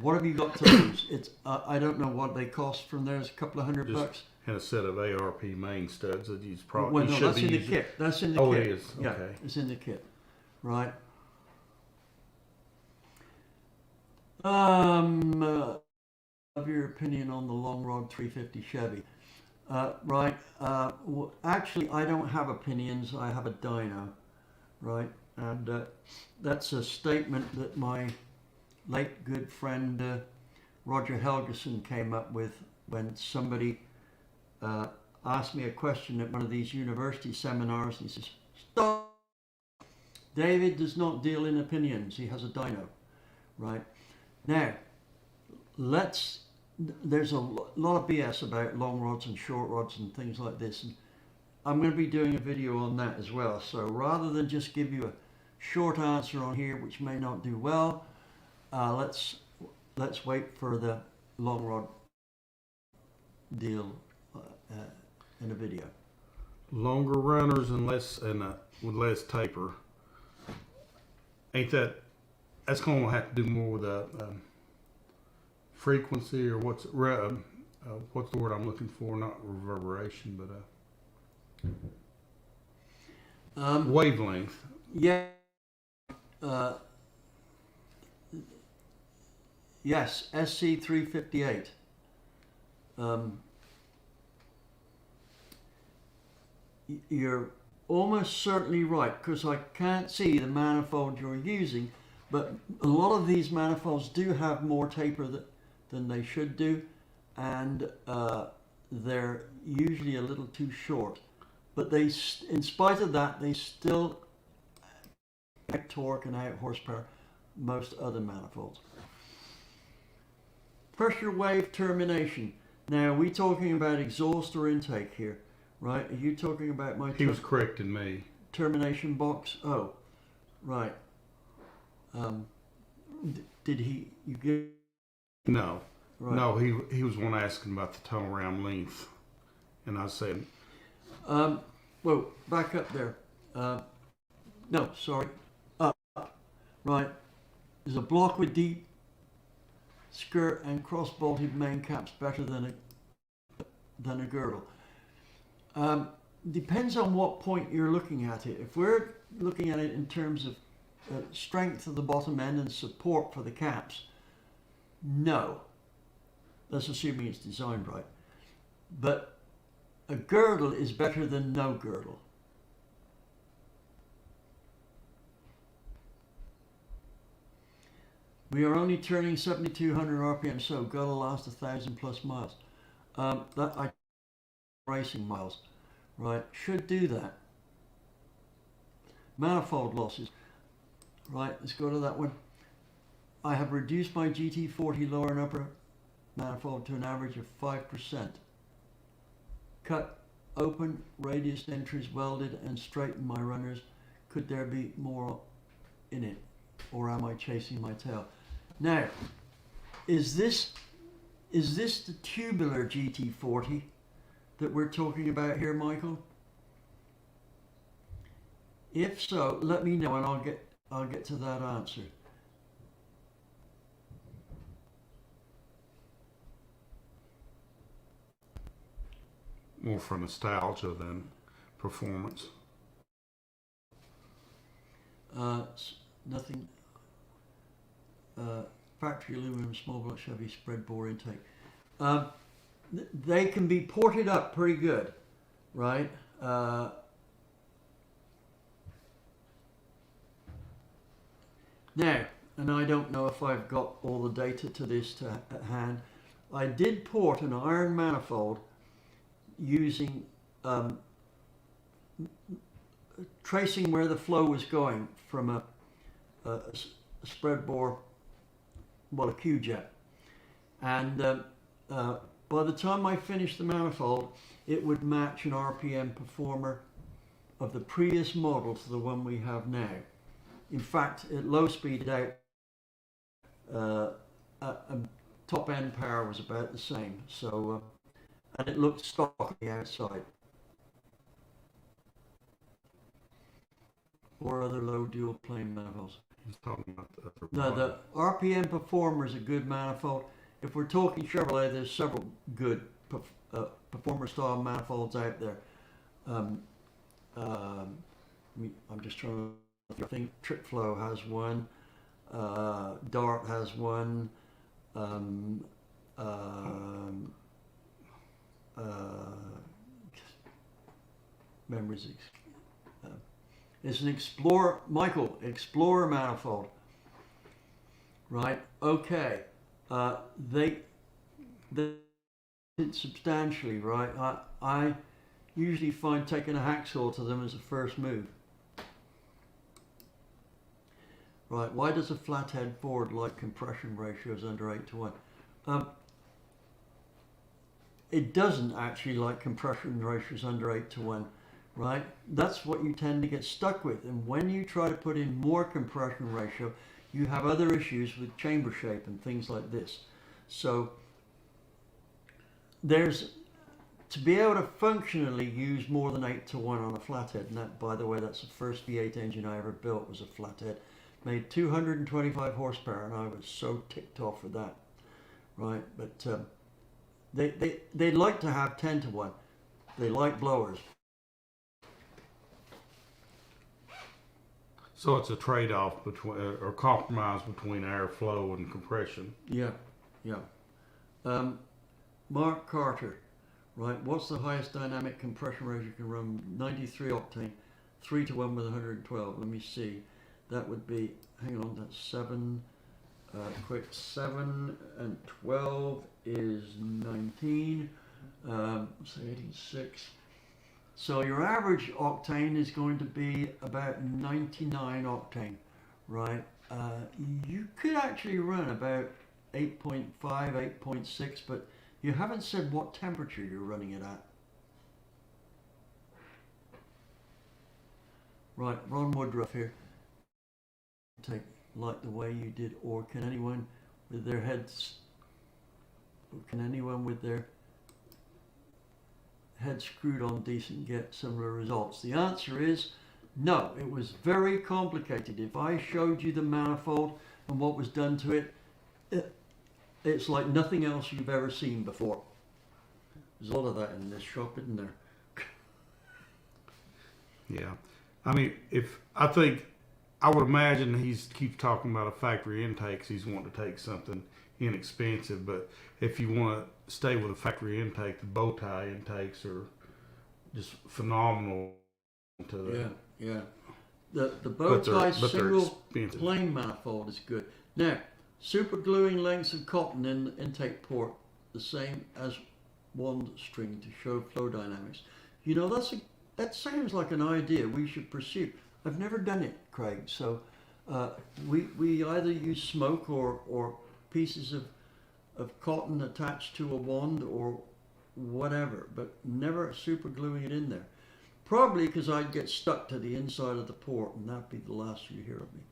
What have you got to lose? It's I don't know what they cost from there. It's a couple of $100 bucks.
And a set of ARP main studs that you'd probably
Well, no, that's in the kit. That's in the kit.
Oh, it is.
Yeah,
Okay.
it's in the kit, right? Of your opinion on the long rod 350 Chevy. Right. Well, actually, I don't have opinions. I have a dyno, right? And that's a statement that my late good friend Roger Helgeson came up with when somebody asked me a question at one of these university seminars. And he says, "Stop! David does not deal in opinions. He has a dyno, right?" Now, there's a lot of BS about long rods and short rods and things like this, and I'm going to be doing a video on that as well. So rather than just give you a short answer on here, which may not do well, let's wait for the long rod deal in a video.
Longer runners and with less taper. That's going to have to do more with a frequency, or what's the word I'm looking for? Not reverberation, but wavelength.
Yeah. Yes, SC358. You're almost certainly right, because I can't see the manifold you're using, but a lot of these manifolds do have more taper than they should do, and they're usually a little too short. But in spite of that, they still out torque and out horsepower most other manifolds. Pressure wave termination. Now, are we talking about exhaust or intake here? Right? Are you talking about my...
He was correcting me.
Termination box? Oh, right. Did you get...
No.
Right.
No, he was one asking about the tunnel ram length. And I said...
Whoa, back up there. No, sorry. Up. Right. There's a block with deep skirt and cross-bolted main caps better than a girdle. depends on what point you're looking at it. If we're looking at it in terms of strength of the bottom end and support for the caps, no. That's assuming it's designed right. But a girdle is better than no girdle. We are only turning 7,200 RPM, so gotta last 1,000+ miles. Racing miles, right? Should do that. Manifold losses, right? Let's go to that one. I have reduced my GT40 lower and upper manifold to an average of 5%. Cut open radius entries welded and straighten my runners. Could there be more in it, or am I chasing my tail? Now, is this the tubular GT40 that we're talking about here, Michael? If so, let me know and I'll get to that answer.
More for nostalgia than performance.
Nothing. Factory aluminum small block Chevy spread bore intake. They can be ported up pretty good, right? Now, and I don't know if I've got all the data to this at hand. I did port an iron manifold using tracing where the flow was going from a spread bore, well, a Q-jet, and by the time I finished the manifold, it would match an RPM performer of the previous model to the one we have now. In fact, at low speed out, top end power was about the same. So, and it looked stock on the outside. Or other low dual plane manifolds.
He's talking about the other
No, the RPM Performer is a good manifold. If we're talking Chevrolet, there's several good Performer style manifolds out there. I'm just trying to think. Trick Flow has one. Dart has one. Memories. It's an Explorer, Michael, Explorer manifold. Right, okay. They did substantially, right? I usually find taking a hacksaw to them as a first move. Right, why does a flathead Ford like compression ratios under 8:1? It doesn't actually like compression ratios under 8:1. Right? That's what you tend to get stuck with. And when you try to put in more compression ratio, you have other issues with chamber shape and things like this. So there's, to be able to functionally use more than 8:1 on a flathead, and that, by the way, that's the first V8 engine I ever built, was a flathead. Made 225 horsepower, and I was so ticked off with that. Right? But they'd like to have 10:1. They like blowers.
So it's a trade-off between, or compromise between airflow and compression.
Yeah, yeah. Mark Carter, right? What's the highest dynamic compression ratio you can run? 93 octane, 3:1 with 112. Let me see. That would be, hang on, that's 7. Quick, 7 and 12 is 19. Say 86. So your average octane is going to be about 99 octane, right? You could actually run about 8.5, 8.6, but you haven't said what temperature you're running it at. Right, Ron Woodruff here. Take like the way you did, or can anyone with their heads, head screwed on decent get similar results? The answer is no. It was very complicated. If I showed you the manifold and what was done to it, it's like nothing else you've ever seen before. There's a lot of that in this shop, isn't there?
Yeah. I mean, I would imagine he keeps talking about a factory intake 'cause he's wanting to take something inexpensive. But if you want to stay with a factory intake, the bow tie intakes are just phenomenal.
Yeah. The bow tie single
expensive.
plane manifold is good. Now, super gluing lengths of cotton in the intake port the same as wand string to show flow dynamics. You know, that sounds like an idea we should pursue. I've never done it, Craig. So we either use smoke or pieces of cotton attached to a wand or whatever, but never super gluing it in there. Probably because I'd get stuck to the inside of the port, and that'd be the last you hear of me.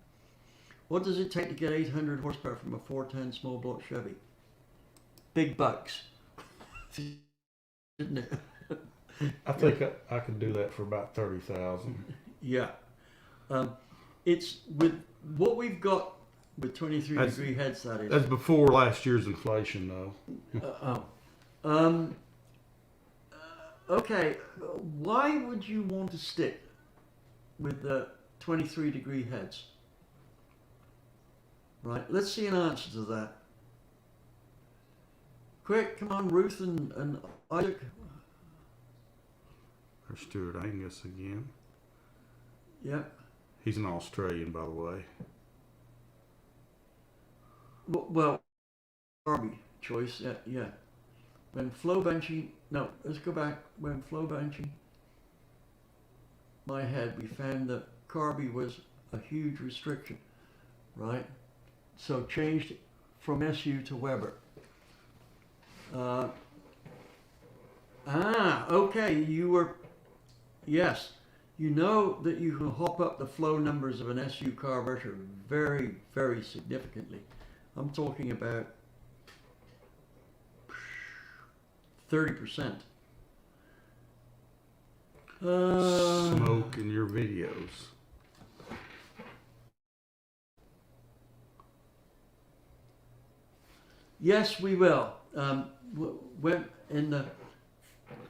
What does it take to get 800 horsepower from a 410 small block Chevy? Big bucks. Isn't it?
I think I could do that for about 30,000.
Yeah. It's with what we've got with 23-degree heads, that is.
That's before last year's inflation, though.
Okay, why would you want to stick with the 23-degree heads? Right, let's see an answer to that. Quick, come on, Ruth and Isaac.
There's Stuart Angus again.
Yep.
He's an Australian, by the way.
Well, Barbie choice, yeah. When flow benching, no, let's go back. When flow benching my head, we found that Carby was a huge restriction, right? So changed from SU to Weber. Okay, yes. You know that you can hop up the flow numbers of an SU carburetor very, very significantly. I'm talking about 30%.
Smoke in your videos.
Yes, we will. When in the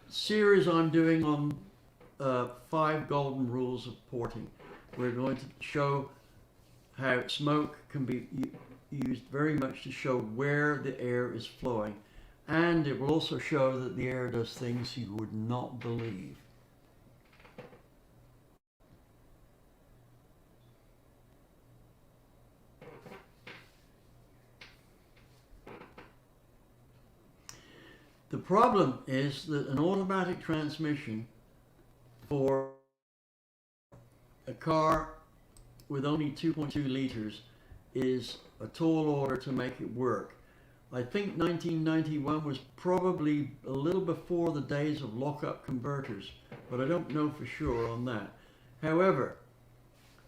series I'm doing on 5 golden rules of porting, we're going to show how smoke can be used very much to show where the air is flowing, and it will also show that the air does things you would not believe. The problem is that an automatic transmission for a car with only 2.2 litres is a tall order to make it work. I think 1991 was probably a little before the days of lock-up converters, but I don't know for sure on that. However,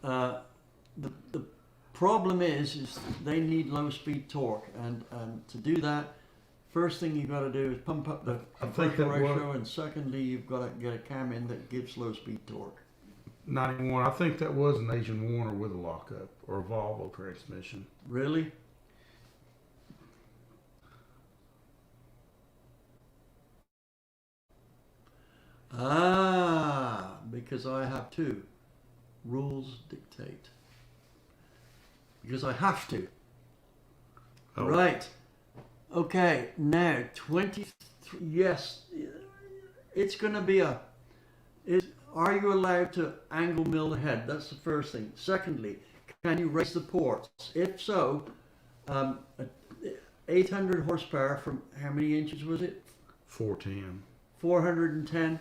the problem is they need low-speed torque, and to do that, first thing you've got to do is pump up the conversion ratio, and secondly, you've got to get a cam in that gives low-speed torque.
91. I think that was an Asian Warner with a lockup or a Volvo transmission.
Really? Because I have to. Rules dictate. Because I have to. Oh. Right. Okay, now 23. Yes, it's going to be are you allowed to angle mill the head? That's the first thing. Secondly, can you raise the ports? If so, 800 horsepower from how many inches was it?
410.
410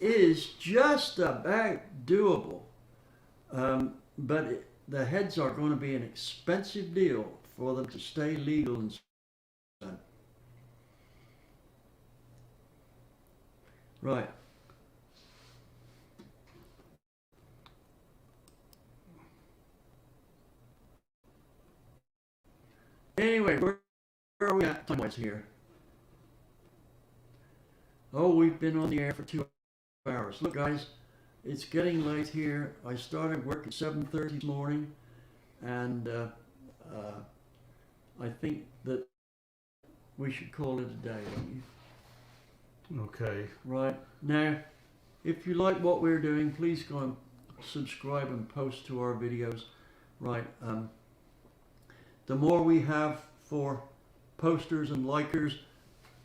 is just about doable. But the heads are going to be an expensive deal for them to stay legal and right. Anyway, where are we at time-wise here? Oh, we've been on the air for 2 hours. Look, guys, it's getting late here. I started work at 7:30 this morning, and I think that we should call it a day, don't you?
Okay.
Right. Now, if you like what we're doing, please go and subscribe and post to our videos. Right. The more we have for posters and likers,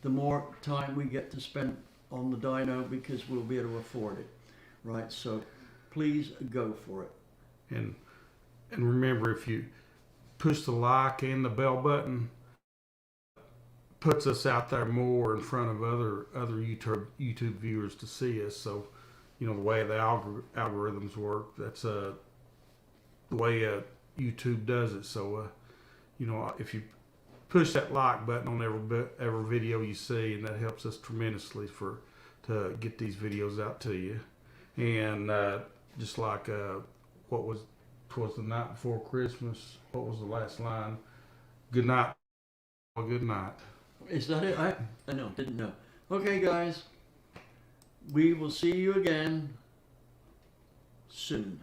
the more time we get to spend on the dyno, because we'll be able to afford it. Right. So please go for it.
And remember, if you push the like and the bell button, puts us out there more in front of other YouTube viewers to see us. So, you know, the way the algorithms work, that's the way YouTube does it. So, you know, if you push that like button on every video you see, and that helps us tremendously to get these videos out to you. And just like twas the night before Christmas. What was the last line? Good night. Good night.
Is that it? I know, didn't know. Okay, guys. We will see you again soon.